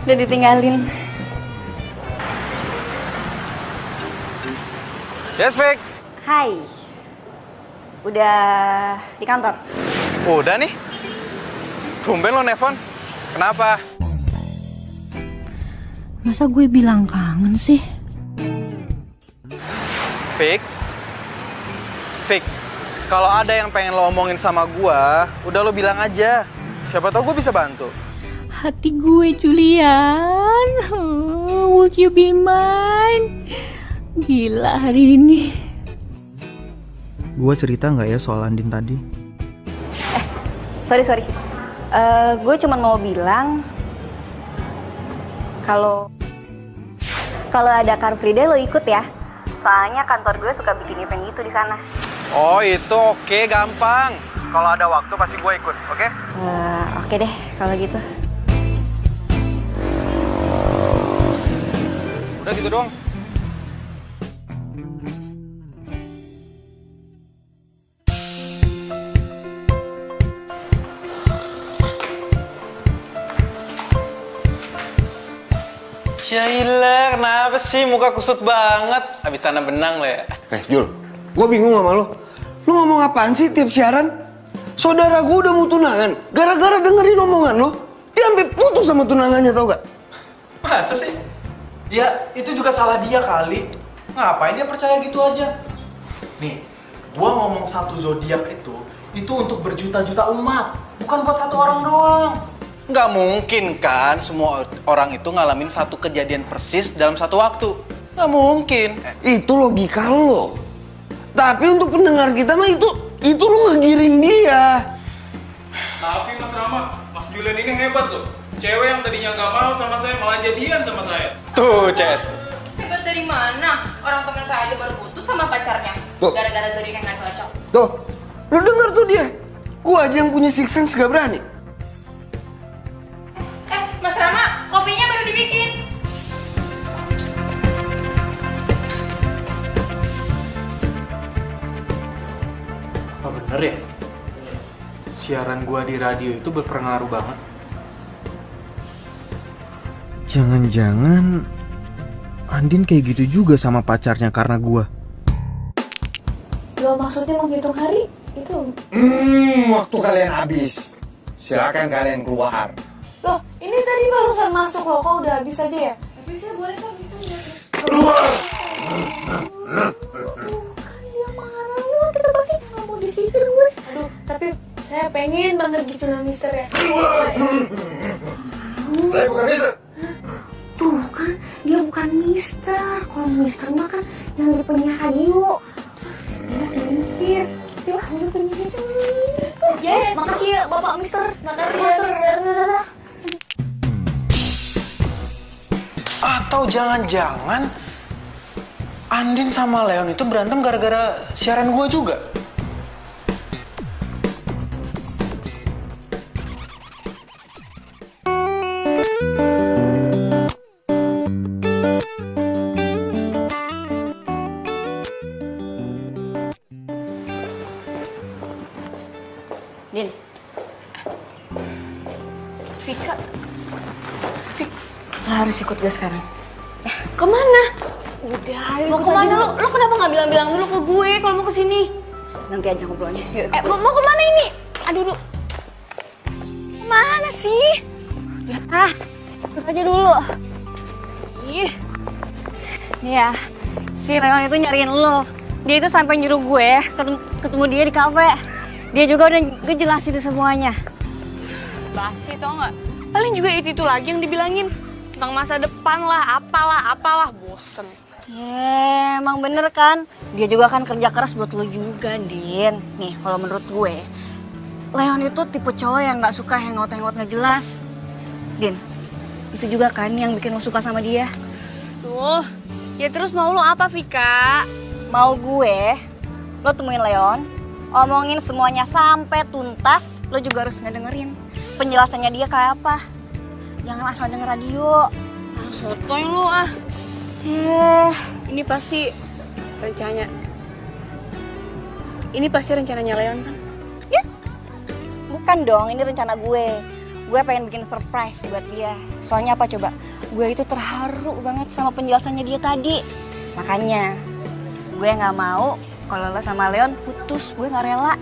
udah ditinggalin. Yes, Fik. Hai, udah di kantor? Udah nih. Tumben lo nelfon. Kenapa? Masa gue bilang kangen sih? Fik. Fik. Kalau ada yang pengen lo omongin sama gua, udah lo bilang aja. Siapa tahu gue bisa bantu. Hati gue, Julian. Would you be mine? Gila hari ini. Gue cerita nggak ya soal Andin tadi? Sorry. Gue cuma mau bilang kalau ada Car Free Day lo ikut ya. Soalnya kantor gue suka bikin event gitu di sana. Oh itu oke, gampang. Kalau ada waktu pasti gue ikut, oke? Oke deh kalau gitu. Udah gitu doang. Syailah, kenapa sih muka kusut banget? Abis tanam benang lo ya? Jul, gue bingung sama lo. Lo ngomong apaan sih tiap siaran? Saudara gue udah mau tunangan. Gara-gara dengerin omongan lo, dia sampai putus sama tunangannya, tau gak? Masa sih? Ya, itu juga salah dia kali. Ngapain dia percaya gitu aja? Nih, gua ngomong satu zodiak itu untuk berjuta-juta umat, bukan buat satu orang doang. Nggak mungkin kan semua orang itu ngalamin satu kejadian persis dalam satu waktu. Nggak mungkin. Itu logika lo. Tapi untuk pendengar kita mah itu lo ngegiring dia. Tapi Mas Rama, Mas Julian ini hebat loh. Cewek yang tadinya nggak mau sama saya malah jadian sama saya. Tuh, Ces. Hebat dari mana? Orang teman saya aja baru putus sama pacarnya. Tuh. Gara-gara zodiak yang nggak cocok. Tuh, lo denger tuh dia. Gua aja yang punya six sense gak berani. Mas Rama, kopinya baru dibikin. Apa bener ya? Siaran gua di radio itu berpengaruh banget. Jangan-jangan Andin kayak gitu juga sama pacarnya karena gua. Lo maksudnya menghitung hari? Itu. Waktu kalian habis. Silakan kalian keluar. Loh, ini tadi barusan masuk loh, kok udah habis aja ya? Habisnya boleh kan, bisa ya? Keluar! Dia marah, yuk kita balik, nggak mau disihir gue. Aduh, tapi saya pengen banget gitu sama mister ya. Keluar! Saya bukan mister. Tuh kan, dia bukan mister. Kalau mister mah kan yang di penyiar radio. Terus dia mikir. Yuk, ambil penyiar. Ya, makasih ya Bapak Mister. Makasih ya, mister. Atau jangan-jangan Andin sama Leon itu berantem gara-gara siaran gua juga? Din. Vika. Lo harus ikut gue sekarang. Kemana? Udah, Mau kemana lu? Lu kenapa nggak bilang-bilang dulu ke gue kalau mau kesini? Nanti aja ngobrolnya. Yuk, Mau kemana ini? Aduh, kemana sih? ikut aja dulu. Ih, Nih ya, si Leon itu nyariin lo. Dia itu sampai nyuruh gue ketemu dia di kafe. Dia juga udah ngejelasin semuanya. Basi tau nggak? Paling juga itu lagi yang dibilangin tentang masa depan lah, apalah, bosen. Emang bener kan? Dia juga kan kerja keras buat lo juga, Din. Nih, kalau menurut gue, Leon itu tipe cowok yang nggak suka hangout-hangout nggak jelas. Din, itu juga kan yang bikin lo suka sama dia. Tuh, ya terus mau lo apa, Vika? Mau gue, lo temuin Leon, omongin semuanya sampai tuntas, lo juga harus ngedengerin penjelasannya dia kayak apa. Jangan asal denger radio. Sotoy lu ah. Ini pasti rencananya Leon kan? Ya, bukan dong, ini rencana gue. Gue pengen bikin surprise buat dia. Soalnya apa coba? Gue itu terharu banget sama penjelasannya dia tadi. Makanya gue nggak mau kalau lo sama Leon putus. Gue nggak rela.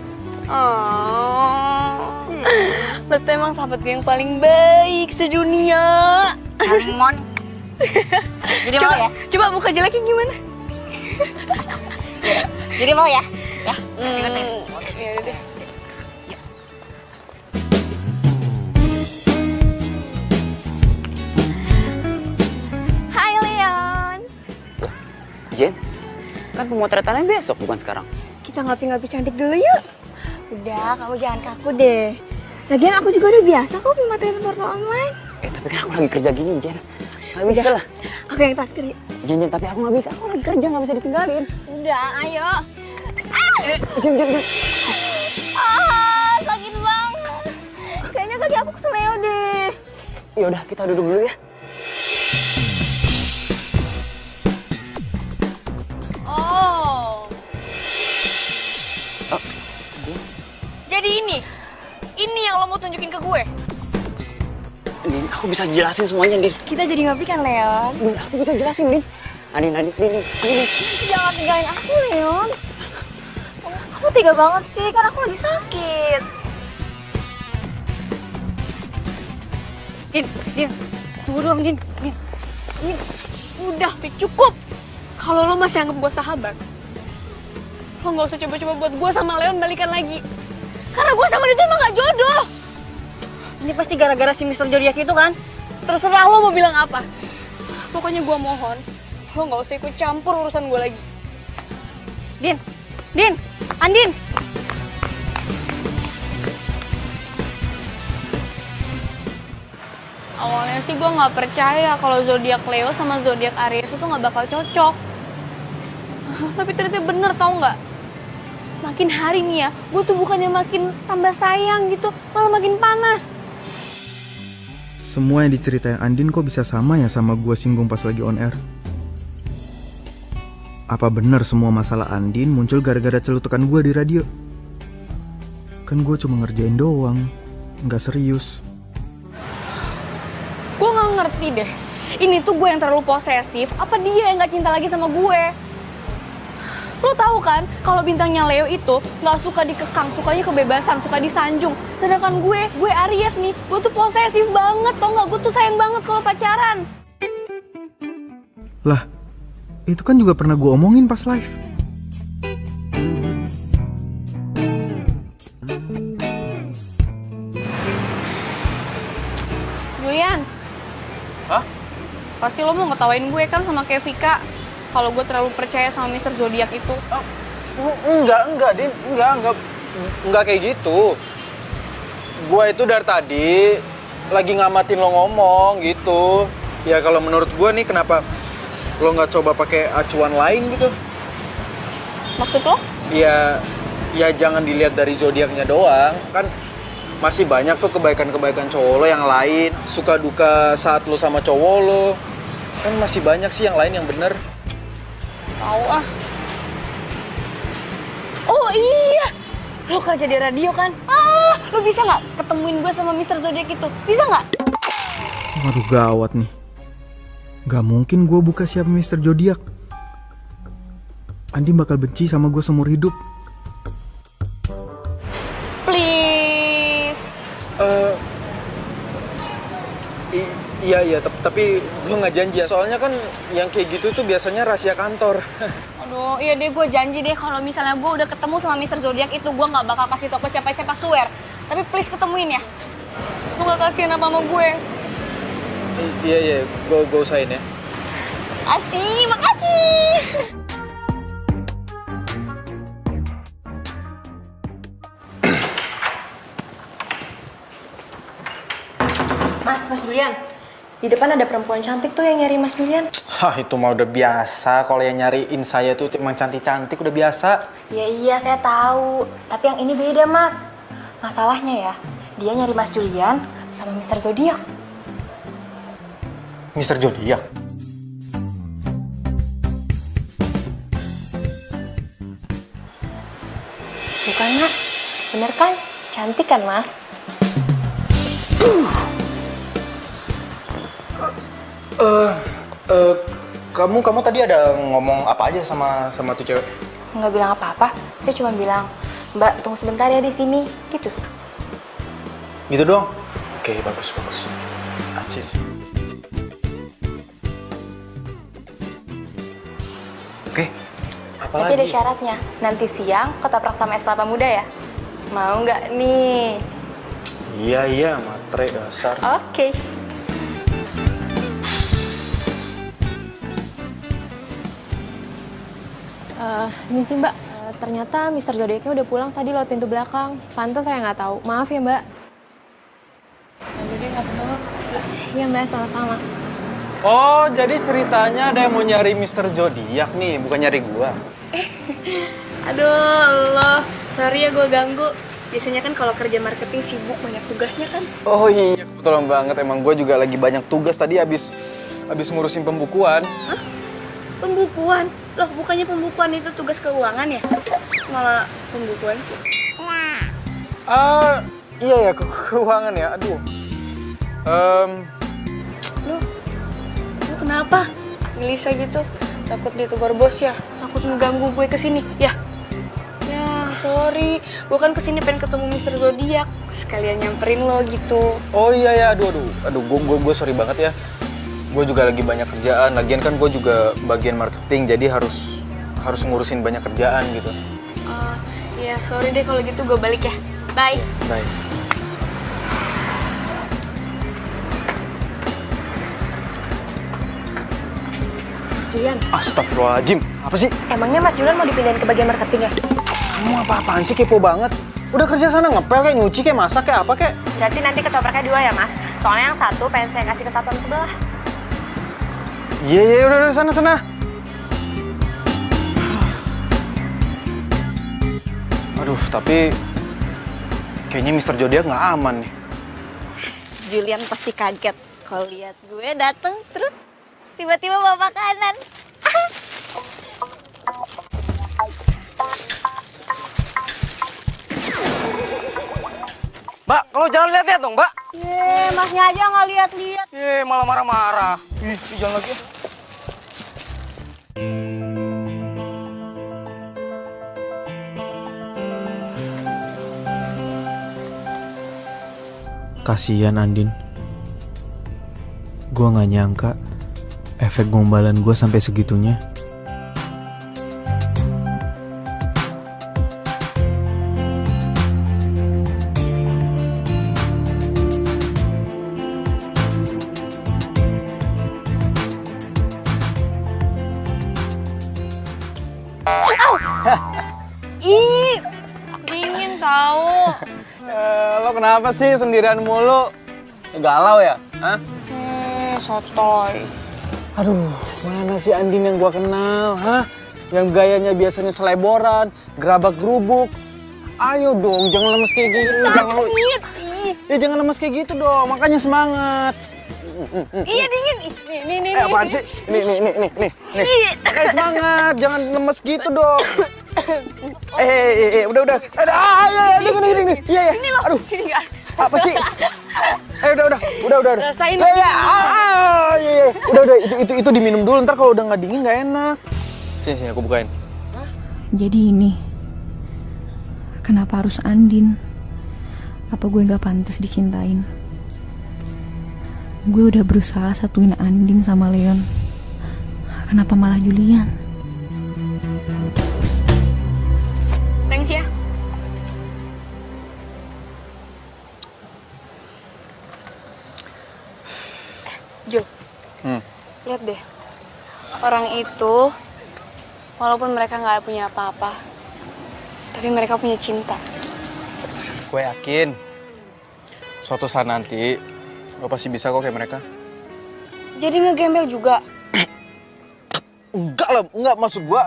Oh, lo tuh emang sahabat gue yang paling baik sedunia. Paling mon. Jadi coba, mau ya? Coba muka jeleknya gimana? Jadi mau ya? Ya, ikutin. Ya udah. Hai Leon. Jen, kan pemotretannya besok bukan sekarang. Kita ngopi-ngopi cantik dulu yuk. Udah, kamu jangan kaku deh. Lagian aku juga udah biasa kok pemotretan portal online. Tapi kan aku lagi kerja gini, Jen. Gak bisa lah. Aku yang traktir ya. Jen, tapi aku gak bisa. Aku lagi kerja, gak bisa ditinggalin. Udah, ayo. Jen. Sakit banget. Kayaknya kaki aku keseleo deh. Yaudah, kita duduk dulu ya. Jadi ini yang lo mau tunjukin ke gue? Din, aku bisa jelasin semuanya, Din. Kita jadi ngopi kan, Leon? Din, aku bisa jelasin, Din. Din. Jangan tinggalin aku, Leon. Kamu tega banget sih, kan aku lagi sakit. Din, tunggu dong, Din. Udah, Fik, cukup. Kalau lo masih anggap gue sahabat, lo nggak usah coba-coba buat gue sama Leon balikan lagi. Karena gue sama dia tuh emang gak jodoh. Ini pasti gara-gara si Mr. Zodiac itu kan? Terserah lo mau bilang apa. Pokoknya gue mohon, lo gak usah ikut campur urusan gue lagi. Din, Andin. Awalnya sih gue gak percaya kalau zodiak Leo sama zodiak Aries itu gak bakal cocok. Tapi ternyata bener, tau gak? Makin hari nih ya, gue tuh bukannya makin tambah sayang gitu, malah makin panas. Semua yang diceritain Andin kok bisa sama ya sama gue singgung pas lagi on air? Apa benar semua masalah Andin muncul gara-gara celutukan gue di radio? Kan gue cuma ngerjain doang, nggak serius. Gue gak ngerti deh, ini tuh gue yang terlalu posesif, apa dia yang gak cinta lagi sama gue? Lo tahu kan, kalau bintangnya Leo itu nggak suka dikekang, sukanya kebebasan, suka disanjung. Sedangkan gue Aries nih, gue tuh posesif banget, tau nggak? Gue tuh sayang banget kalau pacaran. Lah, itu kan juga pernah gue omongin pas live. Julian. Hah? Pasti lo mau ngetawain gue kan sama kayak Vika. Kalau gue terlalu percaya sama Mr. Zodiac itu. Enggak, Din. Enggak kayak gitu. Gue itu dari tadi lagi ngamatin lo ngomong gitu. Ya kalau menurut gue nih, kenapa lo nggak coba pakai acuan lain gitu? Maksud lo? Ya jangan dilihat dari zodiaknya doang. Kan masih banyak tuh kebaikan-kebaikan cowok lo yang lain. Suka duka saat lo sama cowok lo. Kan masih banyak sih yang lain yang bener. Tahu ah. Oh iya, lo kerja di radio kan? Lo bisa nggak ketemuin gue sama Mr. Zodiac itu? Bisa nggak? Waduh gawat nih. Gak mungkin gue buka siapa Mr. Zodiac. Andi bakal benci sama gue seumur hidup. Please. Iya Iya, tapi gue nggak janji ya. Soalnya kan yang kayak gitu tuh biasanya rahasia kantor. Aduh, iya deh, gue janji deh kalau misalnya gue udah ketemu sama Mr. Zodiac itu, gue nggak bakal kasih tau ke siapa-siapa, swear. Tapi please ketemuin ya. Lu gak kasihan apa sama gue? Iya, gue usahain ya. Makasih. Mas Julian, di depan ada perempuan cantik tuh yang nyari Mas Julian. Hah, itu mah udah biasa. Kalau yang nyariin saya tuh emang cantik-cantik udah biasa. Iya, saya tahu. Tapi yang ini beda, Mas. Masalahnya ya, dia nyari Mas Julian sama Mr. Zodiac. Mr. Zodiac? Bukan, Mas. Bener kan? Cantik kan, Mas? Kamu tadi ada ngomong apa aja sama tuh cewek? Nggak bilang apa-apa. Saya cuma bilang, Mbak, tunggu sebentar ya di sini. Gitu. Gitu doang? Oke, bagus. Anjir. Oke, apa Tapi lagi? ada syaratnya. Nanti siang ketoprak sama es kelapa muda ya. Mau nggak nih? Iya, matre dasar. Oke. Ini sih Mbak, ternyata Mr. Zodiac-nya udah pulang tadi lewat pintu belakang. Pantes saya nggak tahu. Maaf ya Mbak. Lalu dia nggak apa-apa. Iya Mbak, sama-sama. Oh, jadi ceritanya ada yang mau nyari Mr. Zodiac nih, bukan nyari gua. Aduh, Allah. Sorry ya gue ganggu. Biasanya kan kalau kerja marketing sibuk, banyak tugasnya kan. Oh iya, kebetulan banget. Emang gua juga lagi banyak tugas tadi abis ngurusin pembukuan. Hah? Pembukuan? Loh, bukannya pembukuan itu tugas keuangan ya? Malah pembukuan sih. Iya ya, keuangan ya. Aduh. Lu kenapa? Melisa gitu. Takut ditegur bos ya? Takut ngeganggu gue kesini, ya? Ya, sorry. Gue kan kesini pengen ketemu Mr. Zodiac. Sekalian nyamperin lo gitu. Oh iya ya, aduh, gue sorry banget ya. Gue juga lagi banyak kerjaan. Lagian kan gue juga bagian marketing, jadi harus ngurusin banyak kerjaan gitu. Ya, sorry deh kalau gitu gue balik ya. Bye. Bye. Mas Julian. Astagfirullahaladzim. Apa sih? Emangnya Mas Julian mau dipindahin ke bagian marketing ya? Kamu apa-apaan sih, kepo banget? Udah kerja sana ngepel kayak nyuci kayak masak kayak apa kayak? Berarti nanti ketopraknya 2 ya, Mas? Soalnya yang satu pengen saya kasih ke satuan sebelah. Iya, udah sana. Aduh, tapi kayaknya Mr. Zodiac nggak aman nih. Julian pasti kaget kalau lihat gue dateng terus tiba-tiba bawa makanan. Mbak, kalau jalan lihat-lihat dong, Mbak. Masnya aja nggak lihat-lihat. Malah marah-marah. Jangan lagi. Kasian Andin. Gua nggak nyangka efek gombalan gua sampai segitunya. Ih, dingin tahu. Lo kenapa sih sendirian mulu? Galau ya? Hah? Sotoy. Aduh, mana sih Andin yang gua kenal? Hah? Yang gayanya biasanya seleboran, gerabak-gerubuk. Ayo dong, jangan lemes kayak gitu. Jangan lemes kayak gitu dong, makanya semangat. Iya dingin. Nih. Apaan sih? Nih. Kayak semangat, jangan lemes gitu dong. Udah. Gini. Iya. Ini loh, Aduh, sini nggak? apa sih? Udah. Rasain. Iya. Udah. Itu diminum dulu, ntar kalau udah nggak dingin nggak enak. Sini, aku bukain. Jadi ini, kenapa harus Andin? Apa gue nggak pantas dicintain? Gue udah berusaha satuin Andin sama Leon. Kenapa malah Julian? Thanks ya. Jul, lihat deh. Orang itu, walaupun mereka nggak punya apa-apa, tapi mereka punya cinta. Gue yakin suatu saat nanti lo pasti bisa kok kayak mereka. Jadi ngegembel juga. Enggak lah, enggak, maksud gue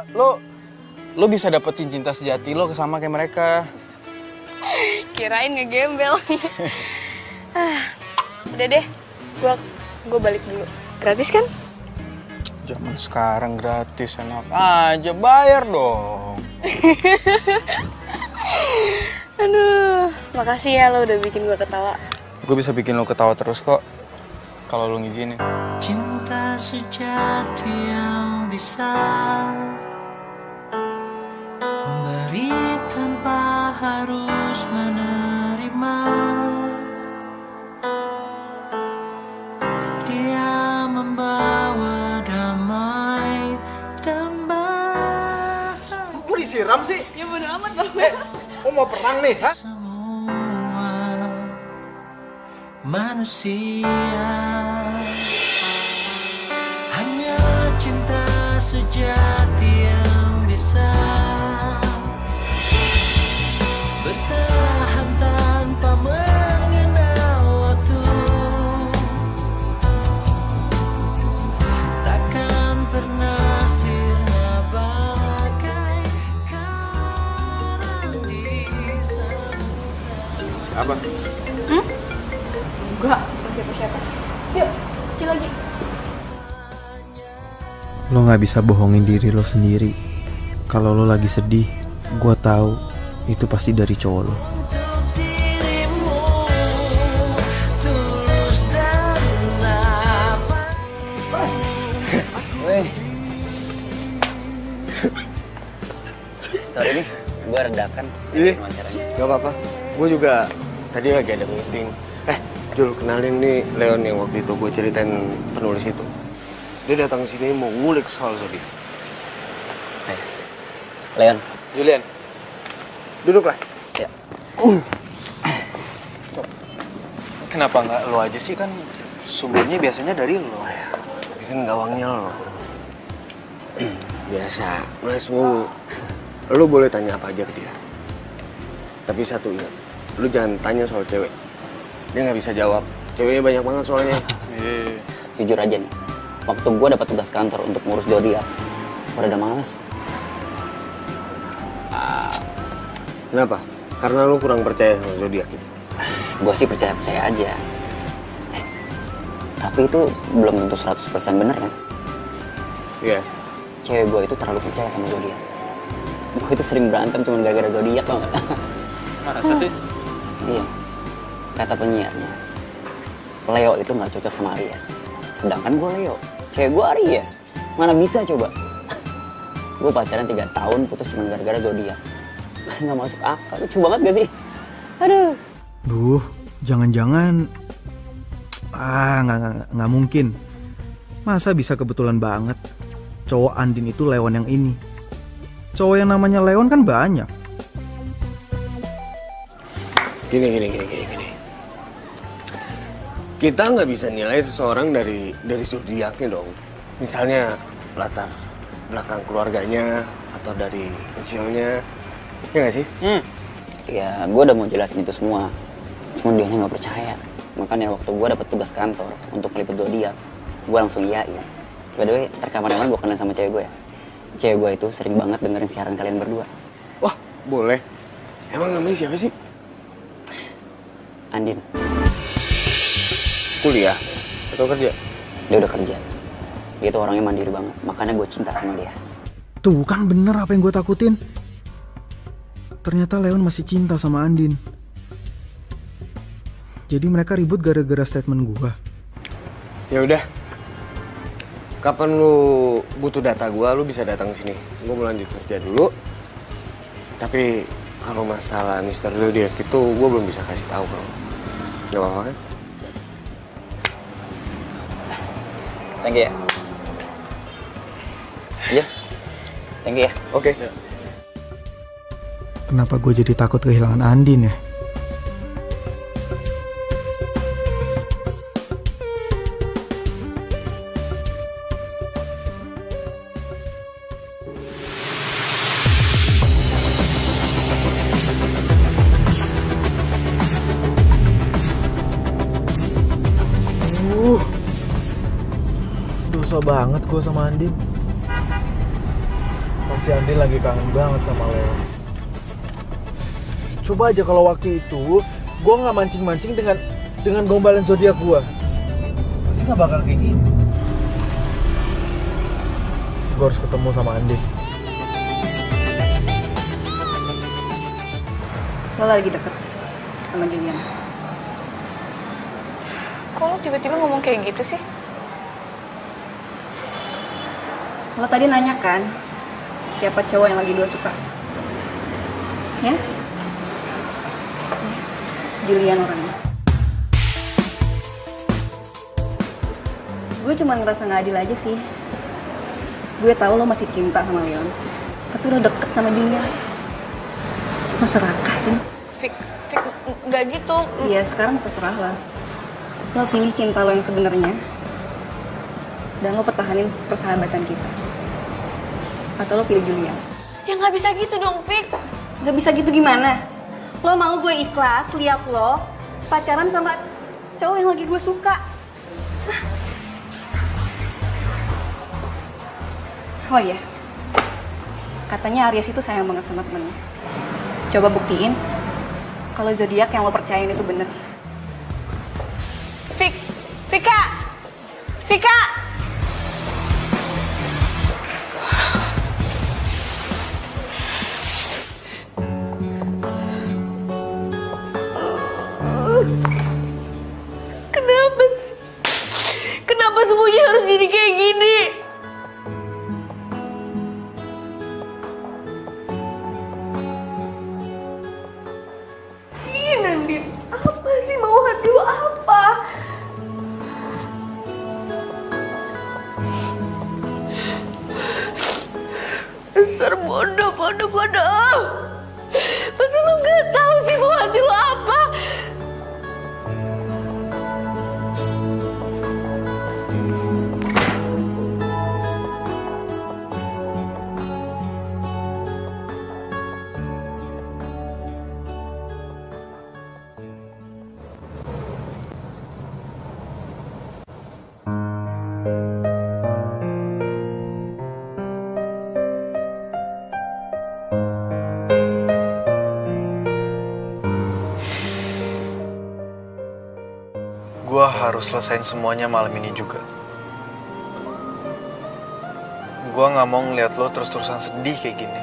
lo bisa dapetin cinta sejati lo sama kayak mereka. Kirain ngegembel. Udah deh, gue balik dulu. Gratis kan? Zaman sekarang gratis, enak aja, bayar dong. Aduh, makasih ya lo udah bikin gue ketawa. Gue bisa bikin lo ketawa terus kok, kalau lo ngizinin. Cinta sejati yang bisa memberi tanpa harus menerima. Dia membawa damai dan bahagia. Kok disiram sih? Ya bodo amat bang. Lo mau perang nih, ha? Semua manusia hanya cinta sejati yang bisa bertahan tanpa mengenal waktu. Takkan pernah sirna bagai karang di samudra. Apa? Enggak, siapa-siapa. Yuk, kecil lagi. Lo gak bisa bohongin diri lo sendiri. Kalau lo lagi sedih, gue tahu itu pasti dari cowok lo. Sorry nih, gue redakan. Iya, gak apa-apa. Gue juga tadi lagi ada meeting. Jul, kenalin nih Leon yang waktu itu gue ceritain penulis itu. Dia datang sini mau ngulik soal zodiak. Leon. Julian, duduklah. Ya. Kenapa nggak lo aja sih, kan sumbernya biasanya dari lo. Tapi kan gawangnya lo. Biasa, nulis mulu. Lo boleh tanya apa aja ke dia. Tapi satu ingat, lo jangan tanya soal cewek. Dia nggak bisa jawab. Ceweknya banyak banget soalnya. Jujur aja nih, waktu gue dapat tugas kantor untuk ngurus zodiak, gue udah males. Kenapa? Karena lo kurang percaya sama zodiak itu. Gue sih percaya-percaya aja. Tapi itu belum tentu 100% bener kan? Iya. Cewek gue itu terlalu percaya sama zodiak. Gue itu sering berantem cuma gara-gara zodiak, tau gak? Masa sih? Iya. Kata penyiarnya, Leo itu nggak cocok sama Aries. Sedangkan gue Leo, cewek gue Aries. Mana bisa coba? Gue pacaran 3 tahun, putus cuma gara-gara zodiak. Kan nggak masuk akal, lucu banget gak sih? Aduh. Duh, jangan-jangan... nggak mungkin. Masa bisa kebetulan banget cowok Andin itu Leon yang ini? Cowok yang namanya Leon kan banyak. Gini. Kita nggak bisa nilai seseorang dari zodiaknya dong. Misalnya latar belakang keluarganya atau dari kecilnya, ya nggak sih? Ya, gue udah mau jelasin itu semua. Cuma dianya nggak percaya. Makanya waktu gue dapet tugas kantor untuk meliput zodiak, gue langsung iyain. By the way, rekaman gue kenal sama cewek gue ya. Cewek gue itu sering banget dengerin siaran kalian berdua. Wah, boleh. Emang namanya siapa sih? Andin. Kuliah atau kerja? Dia udah kerja. Dia tuh orangnya mandiri banget, makanya gue cinta sama dia. Tuh kan bener apa yang gue takutin. Ternyata Leon masih cinta sama Andin. Jadi mereka ribut gara-gara statement gue. Ya udah. Kapan lu butuh data gue, lu bisa datang sini. Gue mau lanjut kerja dulu. Tapi kalau masalah Mr. Zodiac itu gue belum bisa kasih tahu kalau. Gak apa-apa kan? Thank you ya. Iya. Thank you ya. Oke. Kenapa gue jadi takut kehilangan Andin ya? Dosa banget gue sama Andin. Pasti Andin lagi kangen banget sama Leo. Coba aja kalau waktu itu gue nggak mancing-mancing dengan gombalan zodiak gue, pasti nggak bakal kayak gini. Gue harus ketemu sama Andin. Lo lagi deket sama Julian. Kok lo tiba-tiba ngomong kayak gitu sih? Lo tadi nanya kan, siapa cowok yang lagi gue suka? Ya? Julian orangnya. Gue cuma ngerasa nggak adil aja sih. Gue tahu lo masih cinta sama Leon, tapi lo deket sama dia. Lo serakah kan? Fik, nggak gitu. Iya, sekarang terserah lah. Lo pilih cinta lo yang sebenarnya, dan lo pertahanin persahabatan kita. Atau lo pilih Julian. Ya nggak bisa gitu dong, Fik. Nggak bisa gitu gimana? Lo mau gue ikhlas lihat lo pacaran sama cowok yang lagi gue suka? Oh iya, katanya Aries itu sayang banget sama temennya. Coba buktiin kalau zodiak yang lo percayain itu bener. Vika! Vika! Kenapa sih? Kenapa semuanya harus jadi kayak gini? Ih, Nandin, apa sih mau hati lo apa? Dasar bodoh. Masa lo gak tahu sih mau hati lo apa? Gue harus selesain semuanya malam ini juga. Gue nggak mau ngeliat lo terus-terusan sedih kayak gini.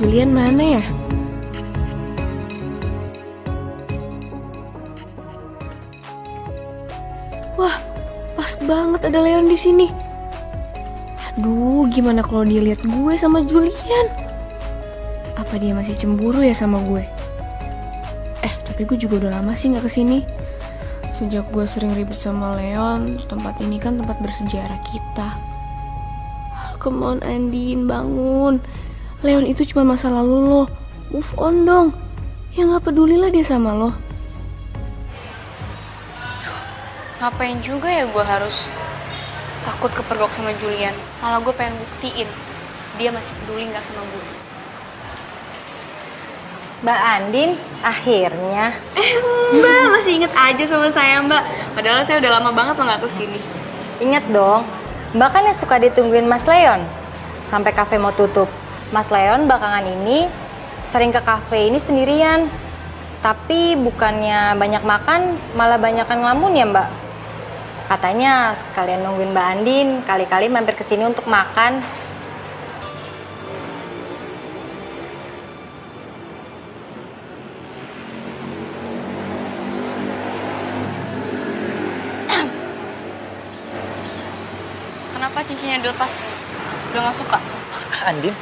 Julian mana ya? Wah, pas banget ada Leon di sini. Aduh, gimana kalau dia lihat gue sama Julian? Apa dia masih cemburu ya sama gue? Tapi gue juga udah lama sih nggak kesini. Sejak gue sering ribet sama Leon, tempat ini kan tempat bersejarah kita. Come on Andin, bangun. Leon itu cuma masa lalu lo. Move on dong. Ya nggak pedulilah dia sama lo. Ngapain juga ya gue harus takut kepergok sama Julian? Malah gue pengen buktiin dia masih peduli nggak sama gue. Mbak Andin, akhirnya. Mbak masih inget aja sama saya Mbak. Padahal saya udah lama banget lo nggak kesini. Ingat dong, Mbak kan yang suka ditungguin Mas Leon sampai kafe mau tutup. Mas Leon belakangan ini sering ke kafe ini sendirian. Tapi bukannya banyak makan, malah banyakan ngelamun ya Mbak. Katanya sekalian nungguin Mbak Andin, kali-kali mampir ke sini untuk makan. Kenapa cincinnya dilepas? Udah gak suka? Andin?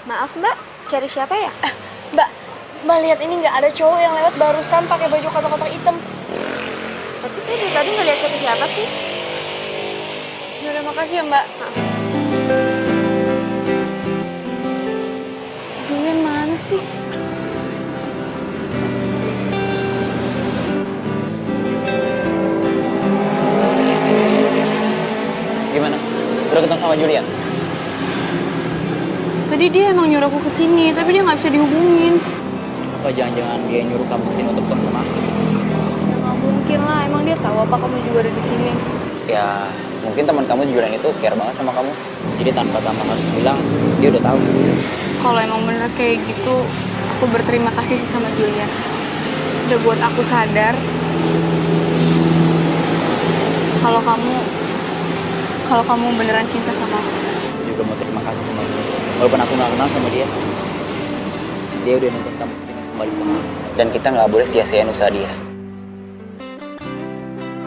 Maaf Mbak, cari siapa ya? Mbak lihat ini nggak ada cowok yang lewat barusan pakai baju kotak-kotak hitam. Tapi saya dari tadi nggak lihat siapa-siapa sih. Yaudah makasih ya Mbak. Julian mana sih? ketemu sama Julian? Tadi dia emang nyuruh aku kesini, tapi dia nggak bisa dihubungin. Apa jangan-jangan dia nyuruh kamu kesini untuk ketemu sama aku? Ya nggak mungkin lah, emang dia tahu apa kamu juga ada di sini. Ya, mungkin teman kamu Julian itu care banget sama kamu. Jadi tanpa kamu harus bilang, dia udah tahu. Kalau emang bener kayak gitu, aku berterima kasih sih sama Julian. Udah buat aku sadar kalau kamu beneran cinta sama aku. Aku juga mau terima kasih sama dia. Walaupun aku nggak kenal sama dia, dia udah nonton kamu kesini kembali sama aku. Dan kita nggak boleh sia-siain usaha dia.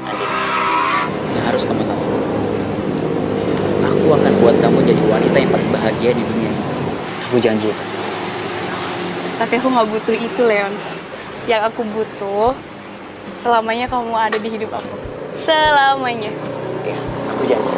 Andin, yang harus kamu tahu, aku akan buat kamu jadi wanita yang paling bahagia di dunia ini. Aku janji. Tapi aku nggak butuh itu, Leon. Yang aku butuh, selamanya kamu ada di hidup aku. Selamanya. Ya, aku janji.